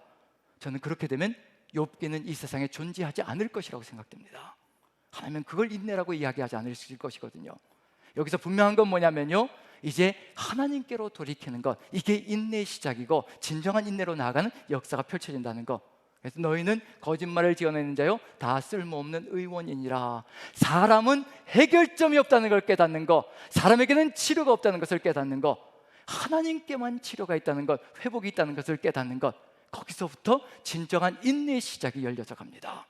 저는 그렇게 되면 욥기는 이 세상에 존재하지 않을 것이라고 생각됩니다. 하나님은 그걸 인내라고 이야기하지 않을 것이거든요. 여기서 분명한 건 뭐냐면요 이제 하나님께로 돌이키는 것, 이게 인내의 시작이고 진정한 인내로 나아가는 역사가 펼쳐진다는 것. 그래서 너희는 거짓말을 지어내는 자요 다 쓸모없는 의원이니라. 사람은 해결점이 없다는 걸 깨닫는 것, 사람에게는 치료가 없다는 것을 깨닫는 것, 하나님께만 치료가 있다는 것, 회복이 있다는 것을 깨닫는 것, 거기서부터 진정한 인내의 시작이 열려져 갑니다.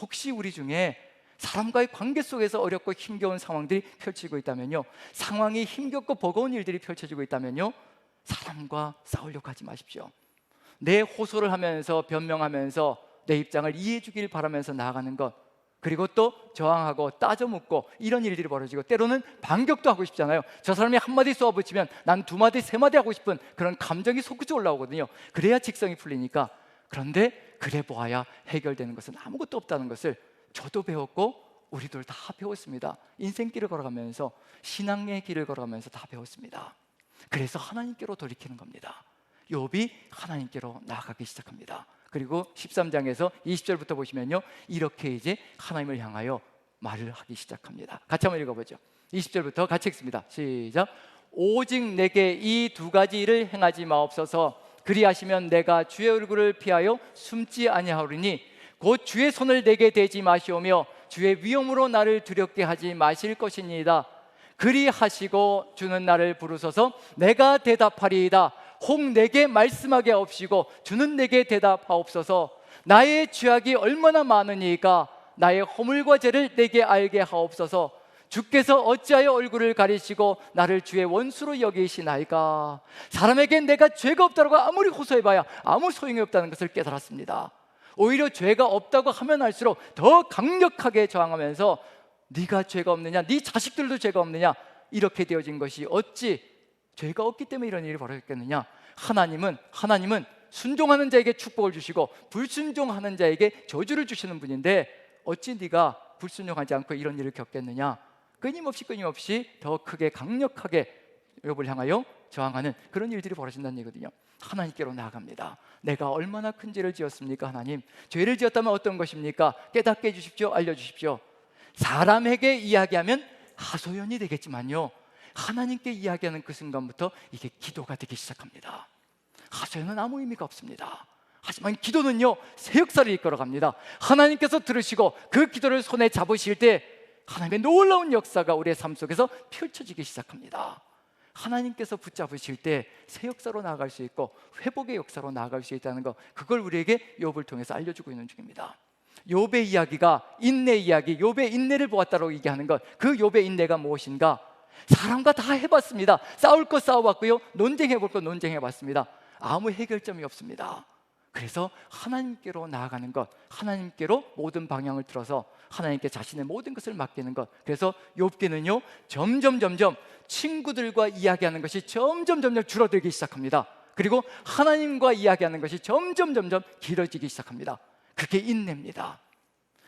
혹시 우리 중에 사람과의 관계 속에서 어렵고 힘겨운 상황들이 펼치고 있다면요 상황이 힘겹고 버거운 일들이 펼쳐지고 있다면요 사람과 싸우려고 하지 마십시오. 내 호소를 하면서 변명하면서 내 입장을 이해해 주길 바라면서 나아가는 것, 그리고 또 저항하고 따져 묻고 이런 일들이 벌어지고 때로는 반격도 하고 싶잖아요. 저 사람이 한마디 쏘아붙이면 난 두 마디 세 마디 하고 싶은 그런 감정이 솟구쳐 올라오거든요. 그래야 직성이 풀리니까. 그런데 그래 보아야 해결되는 것은 아무것도 없다는 것을 저도 배웠고 우리들 다 배웠습니다. 인생길을 걸어가면서 신앙의 길을 걸어가면서 다 배웠습니다. 그래서 하나님께로 돌이키는 겁니다. 욥이 하나님께로 나아가기 시작합니다. 그리고 13장에서 20절부터 보시면요 이렇게 이제 하나님을 향하여 말을 하기 시작합니다. 같이 한번 읽어보죠. 20절부터 같이 읽습니다. 시작. 오직 내게 이 두 가지 일을 행하지 마옵소서. 그리하시면 내가 주의 얼굴을 피하여 숨지 아니하오리니 곧 주의 손을 내게 대지 마시오며 주의 위엄으로 나를 두렵게 하지 마실 것이니이다. 그리하시고 주는 나를 부르소서. 내가 대답하리이다. 혹 내게 말씀하게 하옵시고 주는 내게 대답하옵소서. 나의 죄악이 얼마나 많으니까 나의 허물과 죄를 내게 알게 하옵소서. 주께서 어찌하여 얼굴을 가리시고 나를 주의 원수로 여기시나이까? 사람에게 내가 죄가 없다고 아무리 호소해봐야 아무 소용이 없다는 것을 깨달았습니다. 오히려 죄가 없다고 하면 할수록 더 강력하게 저항하면서 네가 죄가 없느냐, 네 자식들도 죄가 없느냐, 이렇게 되어진 것이 어찌 죄가 없기 때문에 이런 일이 벌어졌겠느냐. 하나님은 순종하는 자에게 축복을 주시고 불순종하는 자에게 저주를 주시는 분인데 어찌 네가 불순종하지 않고 이런 일을 겪겠느냐. 끊임없이 더 크게 강력하게 욥을 향하여 저항하는 그런 일들이 벌어진다는 얘기거든요. 하나님께로 나아갑니다. 내가 얼마나 큰 죄를 지었습니까? 하나님, 죄를 지었다면 어떤 것입니까? 깨닫게 해주십시오. 알려주십시오. 사람에게 이야기하면 하소연이 되겠지만요, 하나님께 이야기하는 그 순간부터 이게 기도가 되기 시작합니다. 하소연은 아무 의미가 없습니다. 하지만 기도는요, 새 역사를 이끌어갑니다. 하나님께서 들으시고 그 기도를 손에 잡으실 때 하나님의 놀라운 역사가 우리의 삶 속에서 펼쳐지기 시작합니다. 하나님께서 붙잡으실 때 새 역사로 나아갈 수 있고 회복의 역사로 나아갈 수 있다는 것, 그걸 우리에게 욥을 통해서 알려주고 있는 중입니다. 욥의 이야기가 인내 이야기, 욥의 인내를 보았다고 얘기하는 것, 그 욥의 인내가 무엇인가? 사람과 다 해봤습니다. 싸울 거 싸워봤고요, 논쟁해볼 거 논쟁해봤습니다. 아무 해결점이 없습니다. 그래서 하나님께로 나아가는 것, 하나님께로 모든 방향을 틀어서 하나님께 자신의 모든 것을 맡기는 것. 그래서 욥기는요, 점점 친구들과 이야기하는 것이 점점 줄어들기 시작합니다. 그리고 하나님과 이야기하는 것이 점점 길어지기 시작합니다. 그게 인내입니다.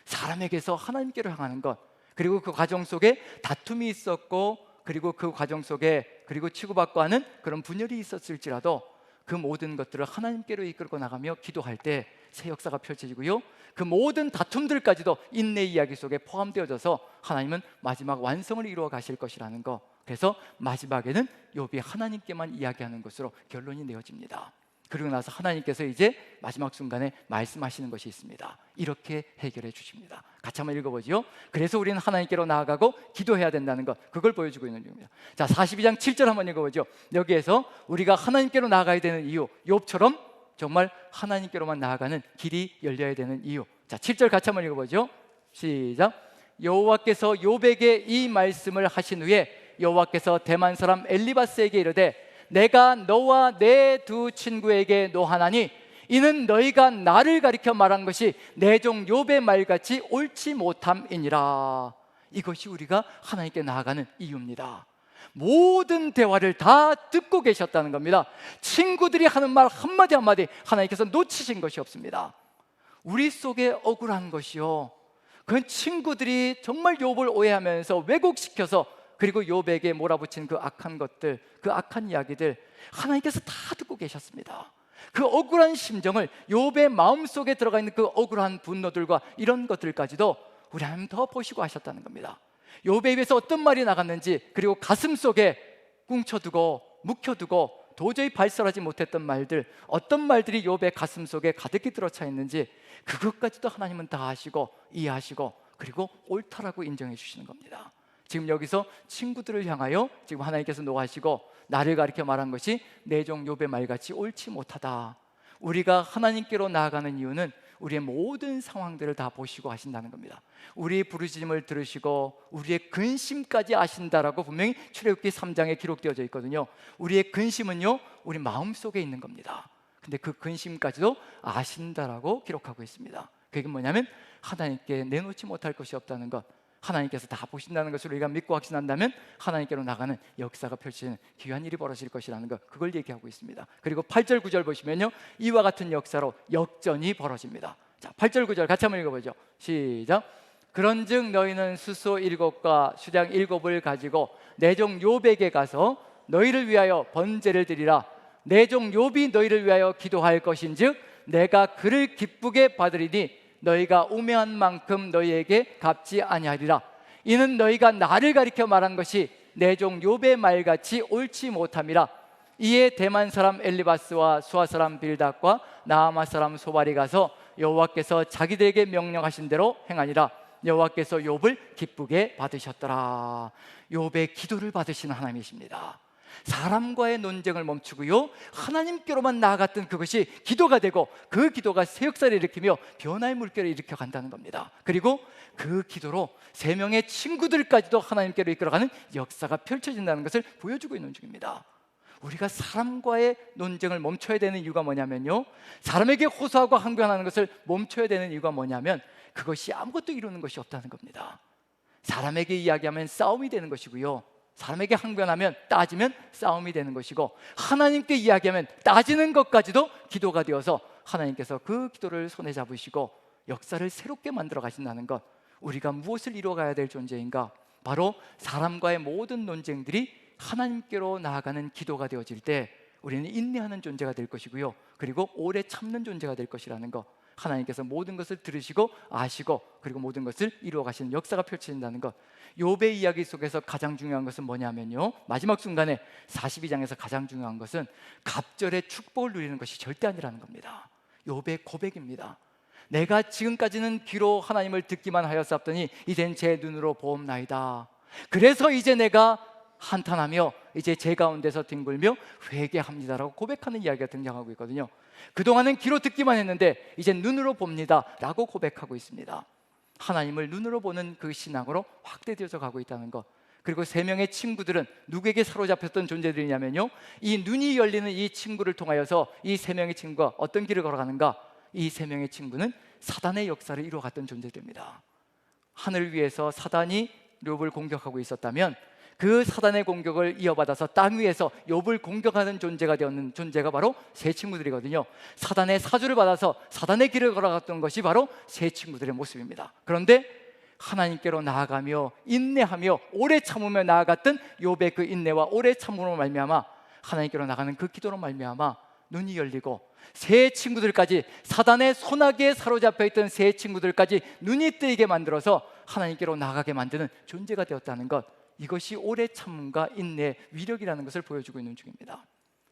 사람에게서 하나님께로 향하는 것, 그리고 그 과정 속에 다툼이 있었고, 그리고 그 과정 속에 그리고 치고받고 하는 그런 분열이 있었을지라도 그 모든 것들을 하나님께로 이끌고 나가며 기도할 때 새 역사가 펼쳐지고요, 그 모든 다툼들까지도 인내 이야기 속에 포함되어져서 하나님은 마지막 완성을 이루어 가실 것이라는 것. 그래서 마지막에는 욥이 하나님께만 이야기하는 것으로 결론이 내어집니다. 그리고 나서 하나님께서 이제 마지막 순간에 말씀하시는 것이 있습니다. 이렇게 해결해 주십니다. 같이 한번 읽어보죠. 그래서 우리는 하나님께로 나아가고 기도해야 된다는 것, 그걸 보여주고 있는 중입니다. 자, 42장 7절 한번 읽어보죠. 여기에서 우리가 하나님께로 나아가야 되는 이유, 욥처럼 정말 하나님께로만 나아가는 길이 열려야 되는 이유. 자, 7절 같이 한번 읽어보죠. 시작. 여호와께서 욥에게 이 말씀을 하신 후에 여호와께서 대만 사람 엘리바스에게 이르되 내가 너와 내 두 친구에게 노하나니 이는 너희가 나를 가리켜 말한 것이 내 종 욥의 말같이 옳지 못함이니라. 이것이 우리가 하나님께 나아가는 이유입니다. 모든 대화를 다 듣고 계셨다는 겁니다. 친구들이 하는 말 한마디 하나님께서 놓치신 것이 없습니다. 우리 속에 억울한 것이요, 그건 친구들이 정말 욥을 오해하면서 왜곡시켜서 그리고 욥에게 몰아붙인 그 악한 것들, 그 악한 이야기들 하나님께서 다 듣고 계셨습니다. 그 억울한 심정을, 욥의 마음속에 들어가 있는 그 억울한 분노들과 이런 것들까지도 우리 하나님 더 보시고 하셨다는 겁니다. 욥의 입에서 어떤 말이 나갔는지, 그리고 가슴 속에 꿍쳐두고 묵혀두고 도저히 발설하지 못했던 말들, 어떤 말들이 욥의 가슴 속에 가득히 들어차 있는지 그것까지도 하나님은 다 아시고 이해하시고 그리고 옳다라고 인정해 주시는 겁니다. 지금 여기서 친구들을 향하여 지금 하나님께서 노하시고 나를 가리켜 말한 것이 내 종 욥의 말같이 옳지 못하다. 우리가 하나님께로 나아가는 이유는 우리의 모든 상황들을 다 보시고 하신다는 겁니다. 우리의 부르짖음을 들으시고 우리의 근심까지 아신다라고 분명히 출애굽기 3장에 기록되어져 있거든요. 우리의 근심은요, 우리 마음속에 있는 겁니다. 근데 그 근심까지도 아신다라고 기록하고 있습니다. 그게 뭐냐면 하나님께 내놓지 못할 것이 없다는 것, 하나님께서 다 보신다는 것을 우리가 믿고 확신한다면 하나님께로 나가는 역사가 펼치는 귀한 일이 벌어질 것이라는 것, 그걸 얘기하고 있습니다. 그리고 8절 9절 보시면요, 이와 같은 역사로 역전이 벌어집니다. 자, 8절 9절 같이 한번 읽어보죠. 시작. 그런즉 너희는 수소 7과 수장 7을 가지고 내 종 욥에게 가서 너희를 위하여 번제를 드리라. 내 종 욥이 너희를 위하여 기도할 것인즉 내가 그를 기쁘게 받으리니 너희가 우매한 만큼 너희에게 갚지 아니하리라. 이는 너희가 나를 가리켜 말한 것이 내 종 욥의 말같이 옳지 못함이라. 이에 대만 사람 엘리바스와 수아 사람 빌닷과 나아마 사람 소발이 가서 여호와께서 자기들에게 명령하신 대로 행하니라. 여호와께서 욥을 기쁘게 받으셨더라. 욥의 기도를 받으시는 하나님이십니다. 사람과의 논쟁을 멈추고요, 하나님께로만 나아갔던 그것이 기도가 되고, 그 기도가 새 역사를 일으키며 변화의 물결을 일으켜 간다는 겁니다. 그리고 그 기도로 세 명의 친구들까지도 하나님께로 이끌어가는 역사가 펼쳐진다는 것을 보여주고 있는 중입니다. 우리가 사람과의 논쟁을 멈춰야 되는 이유가 뭐냐면요, 사람에게 호소하고 항변하는 것을 멈춰야 되는 이유가 뭐냐면, 그것이 아무것도 이루는 것이 없다는 겁니다. 사람에게 이야기하면 싸움이 되는 것이고요, 사람에게 항변하면, 따지면 싸움이 되는 것이고, 하나님께 이야기하면 따지는 것까지도 기도가 되어서 하나님께서 그 기도를 손에 잡으시고 역사를 새롭게 만들어 가신다는 것. 우리가 무엇을 이루어가야 될 존재인가? 바로 사람과의 모든 논쟁들이 하나님께로 나아가는 기도가 되어질 때 우리는 인내하는 존재가 될 것이고요, 그리고 오래 참는 존재가 될 것이라는 것. 하나님께서 모든 것을 들으시고 아시고, 그리고 모든 것을 이루어 가시는 역사가 펼쳐진다는 것. 욥의 이야기 속에서 가장 중요한 것은 뭐냐면요, 마지막 순간에 42장에서 가장 중요한 것은 갑절의 축복을 누리는 것이 절대 아니라는 겁니다. 욥의 고백입니다. 내가 지금까지는 귀로 하나님을 듣기만 하였사오니 이젠 제 눈으로 보옵나이다. 그래서 이제 내가 한탄하며 이제 제 가운데서 뒹굴며 회개합니다라고 고백하는 이야기가 등장하고 있거든요. 그동안은 귀로 듣기만 했는데 이제 눈으로 봅니다 라고 고백하고 있습니다. 하나님을 눈으로 보는 그 신앙으로 확대되어져 가고 있다는 것. 그리고 세 명의 친구들은 누구에게 사로잡혔던 존재들이냐면요, 이 눈이 열리는 이 친구를 통하여서 이 세 명의 친구가 어떤 길을 걸어가는가? 이 세 명의 친구는 사단의 역사를 이루어갔던 존재들입니다. 하늘 위에서 사단이 욥을 공격하고 있었다면, 그 사단의 공격을 이어받아서 땅 위에서 욥을 공격하는 존재가 되었는 존재가 바로 세 친구들이거든요. 사단의 사주를 받아서 사단의 길을 걸어갔던 것이 바로 세 친구들의 모습입니다. 그런데 하나님께로 나아가며 인내하며 오래 참으며 나아갔던 욥의 그 인내와 오래 참음으로 말미암아, 하나님께로 나가는 그 기도로 말미암아 눈이 열리고, 세 친구들까지, 사단의 소나기에 사로잡혀 있던 세 친구들까지 눈이 뜨이게 만들어서 하나님께로 나아가게 만드는 존재가 되었다는 것. 이것이 오래 참음과 인내의 위력이라는 것을 보여주고 있는 중입니다.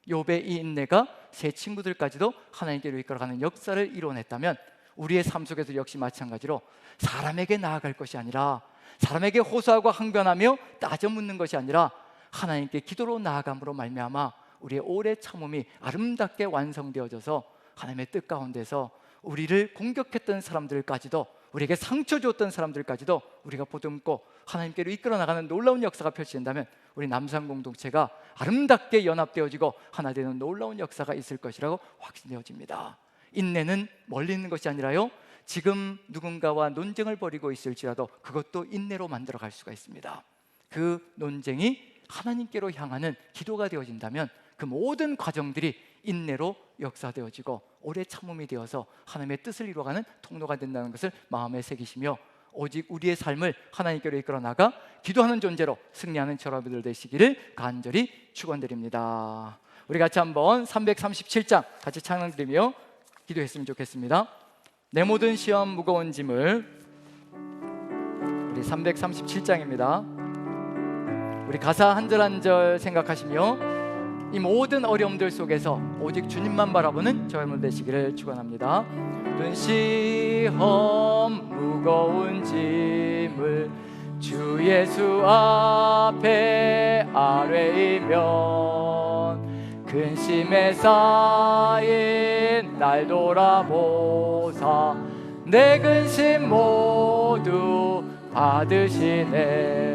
욥의 이 인내가 세 친구들까지도 하나님께로 이끌어가는 역사를 이뤄냈다면, 우리의 삶 속에서 역시 마찬가지로 사람에게 나아갈 것이 아니라, 사람에게 호소하고 항변하며 따져 묻는 것이 아니라 하나님께 기도로 나아감으로 말미암아 우리의 오래 참음이 아름답게 완성되어져서 하나님의 뜻 가운데서 우리를 공격했던 사람들까지도, 우리에게 상처 주었던 사람들까지도 우리가 보듬고 하나님께로 이끌어 나가는 놀라운 역사가 펼쳐진다면, 우리 남산 공동체가 아름답게 연합되어지고 하나 되는 놀라운 역사가 있을 것이라고 확신되어집니다. 인내는 멀리 있는 것이 아니라요, 지금 누군가와 논쟁을 벌이고 있을지라도 그것도 인내로 만들어갈 수가 있습니다. 그 논쟁이 하나님께로 향하는 기도가 되어진다면 그 모든 과정들이 인내로 역사되어지고 오래 참음이 되어서 하나님의 뜻을 이루어가는 통로가 된다는 것을 마음에 새기시며, 오직 우리의 삶을 하나님께로 이끌어 나가 기도하는 존재로 승리하는 여러분들 되시기를 간절히 축원드립니다. 우리 같이 한번 337장 같이 찬양 드리며 기도했으면 좋겠습니다. 내 모든 시험 무거운 짐을, 우리 337장입니다. 우리 가사 한 절 한 절 생각하시며 이 모든 어려움들 속에서 오직 주님만 바라보는 저 여러분 되시기를 축원합니다. 모든 시험 무거운 짐을 주 예수 앞에 아뢰이면 근심에 쌓인 날 돌아보사 내 근심 모두 받으시네.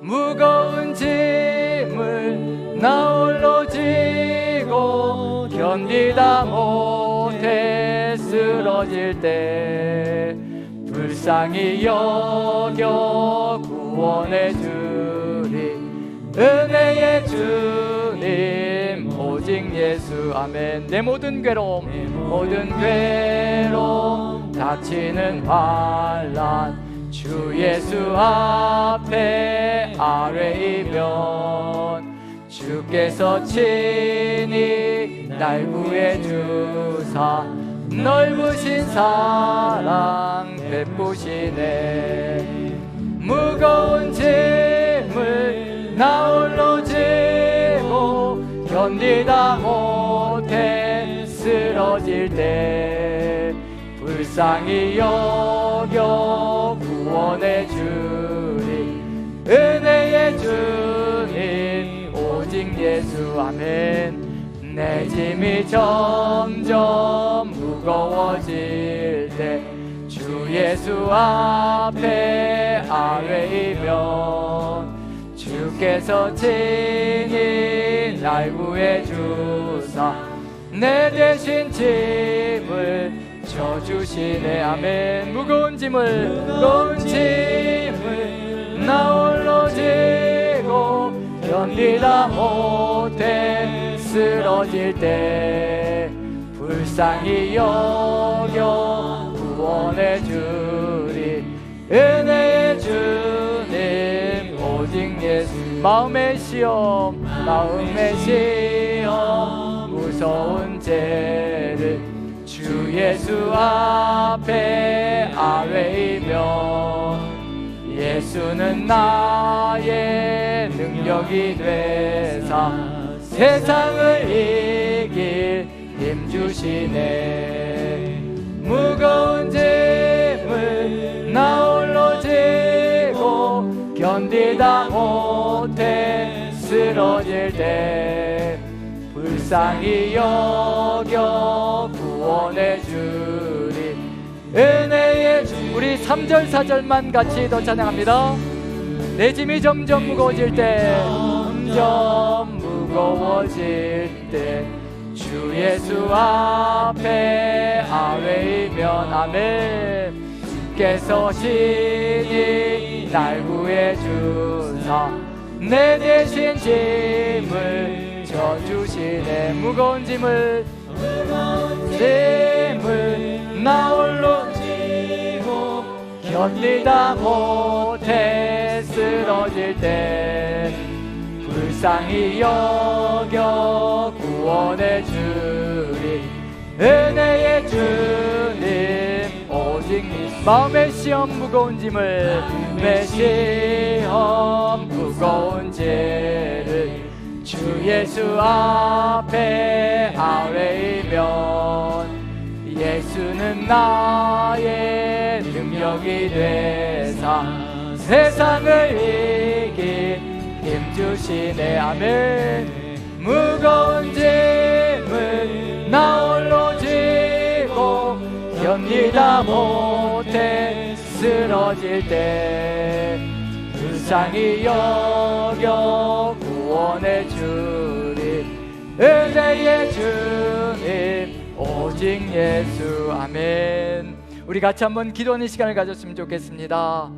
무거운 짐을 나 홀로 지고 견디다 못해 쓰러질 때 불쌍히 여겨 구원해 주리 은혜의 주님 오직 예수. 아멘. 내 모든 괴로움 닥치는 환난 주 예수 앞에 아뢰이면 주께서 친히 날 구해 주사 넓으신 사랑 베푸시네. 무거운 짐을 나 홀로 지고 견디다 못해 쓰러질 때 불쌍히 여겨 구원해 주리 은혜의 주님 오직 예수. 아멘. 내 짐이 점점 무거워질 때 주 예수 앞에 아뢰이면 주께서 친히 날 구해주사 내 대신 짐을 져주시네. 아멘. 무거운 짐을 나 홀로 지고 견디다 못해 쓰러질 때 불쌍히 여겨 구원해 주리. 은혜의 주님 오직 예수. 마음의 시험 무서운 죄를 주 예수 앞에 아뢰이며 예수는 나의 능력이 되사 세상을 이길 힘 주시네. 무거운 짐을 나 홀로 지고 견디다 못해 쓰러질 때 불쌍히 여겨 구원해 주리. 은혜의 주. 우리 3절 4절만 같이 더 찬양합니다. 내 짐이 점점 무거워질 때 주 예수 앞에 아뢰이면 아멘. 주께서 친히 날 구해주사 내 대신 짐을 져주시네. 무거운 짐을 나 홀로 지고 견디다 못해 쓰러질 때 불쌍히 여겨 구원해 주리. 은혜의 주님 오직 마음의 시험 무거운 짐을 무거운 죄를 주 예수 앞에 아뢰이면 예수는 나의 능력이 되사 세상을 이길 힘 주시네. 아멘. 무거운 짐을 나 홀로 지고 견디다 못해 쓰러질 때 불쌍히 여겨 구원해 주리. 은혜의 주님 오직 예수. 아멘. 우리 같이 한번 기도하는 시간을 가졌으면 좋겠습니다.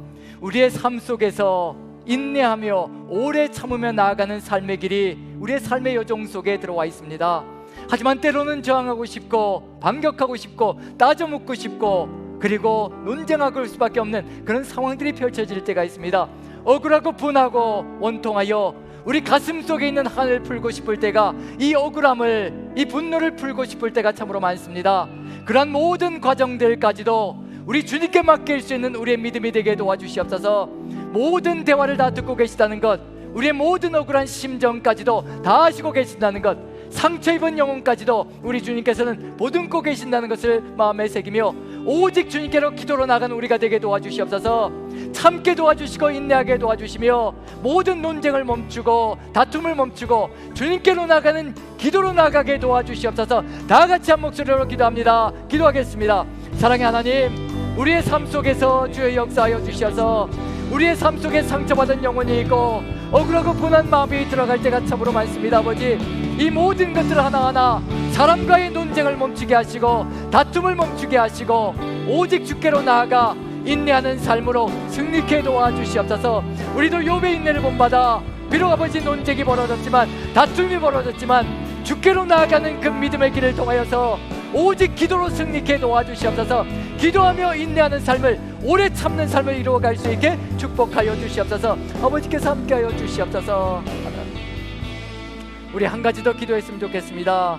우리의 삶 속에서 인내하며 오래 참으며 나아가는 삶의 길이 우리의 삶의 여정 속에 들어와 있습니다. 하지만 때로는 저항하고 싶고 반격하고 싶고 따져묻고 싶고 그리고 논쟁하고 할 수밖에 없는 그런 상황들이 펼쳐질 때가 있습니다. 억울하고 분하고 원통하여 우리 가슴 속에 있는 한을 풀고 싶을 때가, 이 억울함을, 이 분노를 풀고 싶을 때가 참으로 많습니다. 그러한 모든 과정들까지도 우리 주님께 맡길 수 있는 우리의 믿음이 되게 도와주시옵소서. 모든 대화를 다 듣고 계시다는 것, 우리의 모든 억울한 심정까지도 다 아시고 계신다는 것, 상처 입은 영혼까지도 우리 주님께서는 보듬고 계신다는 것을 마음에 새기며 오직 주님께로 기도로 나가는 우리가 되게 도와주시옵소서. 참게 도와주시고 인내하게 도와주시며 모든 논쟁을 멈추고 다툼을 멈추고 주님께로 나가는 기도로 나가게 도와주시옵소서. 다 같이 한 목소리로 기도합니다. 기도하겠습니다. 사랑의 하나님, 우리의 삶 속에서 주의 역사하여 주셔서 우리의 삶 속에 상처받은 영혼이 있고 억울하고 분한 마음이 들어갈 때가 참으로 많습니다. 아버지, 이 모든 것들 하나하나 사람과의 논쟁을 멈추게 하시고 다툼을 멈추게 하시고 오직 주께로 나아가 인내하는 삶으로 승리케 도와주시옵소서. 우리도 욥의 인내를 본받아 비록 아버지 논쟁이 벌어졌지만 다툼이 벌어졌지만 주께로 나아가는 그 믿음의 길을 통하여서 오직 기도로 승리케 도와주시옵소서. 기도하며 인내하는 삶을, 오래 참는 삶을 이루어갈 수 있게 축복하여 주시옵소서. 아버지께서 함께하여 주시옵소서. 우리 한 가지 더 기도했으면 좋겠습니다.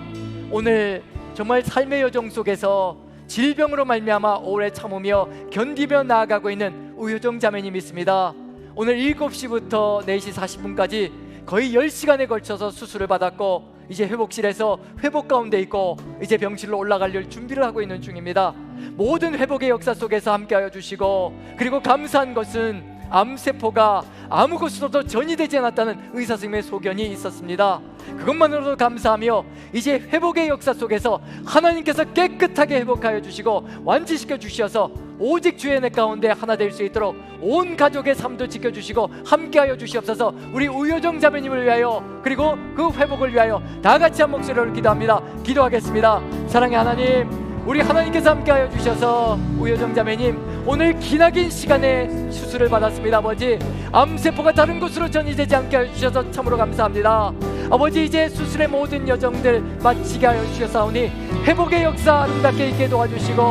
오늘 정말 삶의 여정 속에서 질병으로 말미암아 오래 참으며 견디며 나아가고 있는 우효정 자매님이 있습니다. 오늘 7시부터 4시 40분까지 거의 10시간에 걸쳐서 수술을 받았고 이제 회복실에서 회복 가운데 있고 이제 병실로 올라갈 준비를 하고 있는 중입니다. 모든 회복의 역사 속에서 함께하여 주시고, 그리고 감사한 것은 암세포가 아무 곳으로도 전이되지 않았다는 의사 선생님의 소견이 있었습니다. 그것만으로도 감사하며 이제 회복의 역사 속에서 하나님께서 깨끗하게 회복하여 주시고 완치시켜 주셔서 오직 주의 은혜 가운데 하나 될 수 있도록 온 가족의 삶도 지켜주시고 함께하여 주시옵소서. 우리 우효정 자매님을 위하여 그리고 그 회복을 위하여 다 같이 한 목소리로 기도합니다. 기도하겠습니다. 사랑의 하나님, 우리 하나님께서 함께하여 주셔서 우효정 자매님 오늘 기나긴 시간에 수술을 받았습니다. 아버지, 암세포가 다른 곳으로 전이되지 않게 하여 주셔서 참으로 감사합니다. 아버지, 이제 수술의 모든 여정들 마치게 하여 주셨사오니 회복의 역사 아름답게 있게 도와주시고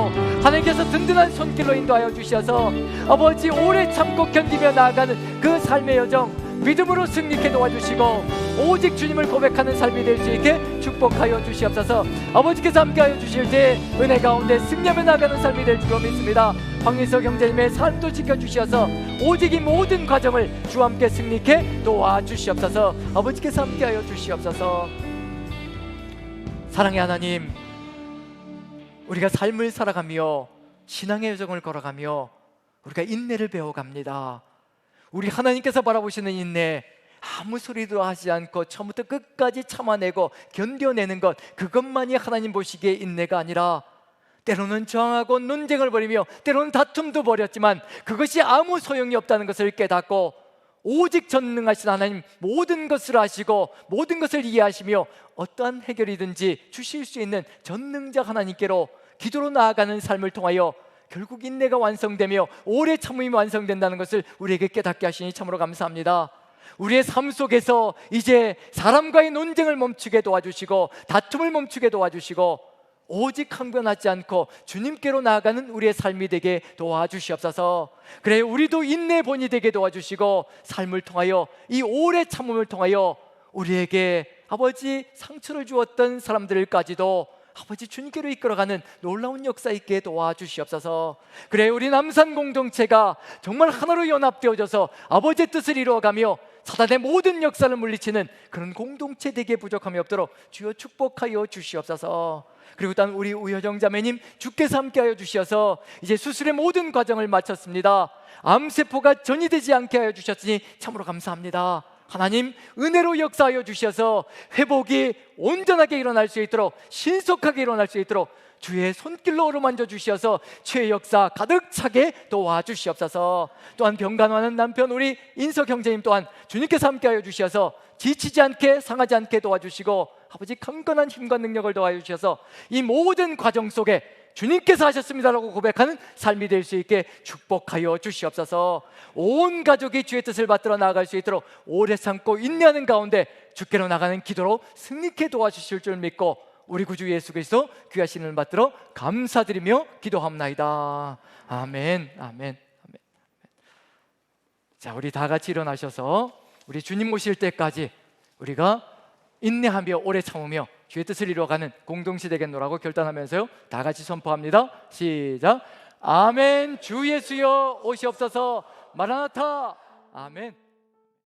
하나님께서 든든한 손길로 인도하여 주셔서 아버지, 오래 참고 견디며 나아가는 그 삶의 여정 믿음으로 승리케 도와주시고 오직 주님을 고백하는 삶이 될 수 있게 축복하여 주시옵소서. 아버지께서 함께하여 주실 때 은혜 가운데 승리하며 나가는 삶이 될 줄로 믿습니다. 황인석 형제님의 삶도 지켜주셔서 오직 이 모든 과정을 주와 함께 승리케 도와주시옵소서. 아버지께서 함께하여 주시옵소서. 사랑의 하나님, 우리가 삶을 살아가며 신앙의 여정을 걸어가며 우리가 인내를 배워갑니다. 우리 하나님께서 바라보시는 인내, 아무 소리도 하지 않고 처음부터 끝까지 참아내고 견뎌내는 것, 그것만이 하나님 보시기에 인내가 아니라 때로는 저항하고 논쟁을 벌이며 때로는 다툼도 벌였지만 그것이 아무 소용이 없다는 것을 깨닫고 오직 전능하신 하나님 모든 것을 아시고 모든 것을 이해하시며 어떠한 해결이든지 주실 수 있는 전능자 하나님께로 기도로 나아가는 삶을 통하여 결국 인내가 완성되며 오래 참음이 완성된다는 것을 우리에게 깨닫게 하시니 참으로 감사합니다. 우리의 삶 속에서 이제 사람과의 논쟁을 멈추게 도와주시고 다툼을 멈추게 도와주시고 오직 항변하지 않고 주님께로 나아가는 우리의 삶이 되게 도와주시옵소서. 그래, 우리도 인내의 본이 되게 도와주시고 삶을 통하여 이 오래 참음을 통하여 우리에게 아버지 상처를 주었던 사람들까지도 아버지 주님께로 이끌어가는 놀라운 역사 있게 도와주시옵소서. 그래, 우리 남산 공동체가 정말 하나로 연합되어져서 아버지의 뜻을 이루어가며 사단의 모든 역사를 물리치는 그런 공동체 되게 부족함이 없도록 주여 축복하여 주시옵소서. 그리고 또한 우리 우효정 자매님 주께서 함께하여 주셔서 이제 수술의 모든 과정을 마쳤습니다. 암세포가 전이되지 않게 하여 주셨으니 참으로 감사합니다. 하나님, 은혜로 역사하여 주셔서 회복이 온전하게 일어날 수 있도록 신속하게 일어날 수 있도록 주의 손길로 어루만져 주셔서 최의 역사 가득 차게 도와주시옵소서. 또한 병간호하는 남편 우리 인석 형제님 또한 주님께서 함께하여 주셔서 지치지 않게 상하지 않게 도와주시고 아버지 강건한 힘과 능력을 도와주셔서 이 모든 과정 속에 주님께서 하셨습니다라고 고백하는 삶이 될 수 있게 축복하여 주시옵소서. 온 가족이 주의 뜻을 받들어 나아갈 수 있도록 오래 참고 인내하는 가운데 주께로 나가는 기도로 승리케 도와주실 줄 믿고 우리 구주 예수 그리스도 귀하신 이름을 받들어 감사드리며 기도합나이다. 아멘, 아멘, 아멘. 자, 우리 다 같이 일어나셔서 우리 주님 오실 때까지 우리가 인내하며 오래 참으며 주의 뜻을 이루어가는 공동체 되겠노라고 결단하면서요 다 같이 선포합니다. 시작. 아멘. 주 예수여 오시옵소서. 마라나타. 아멘.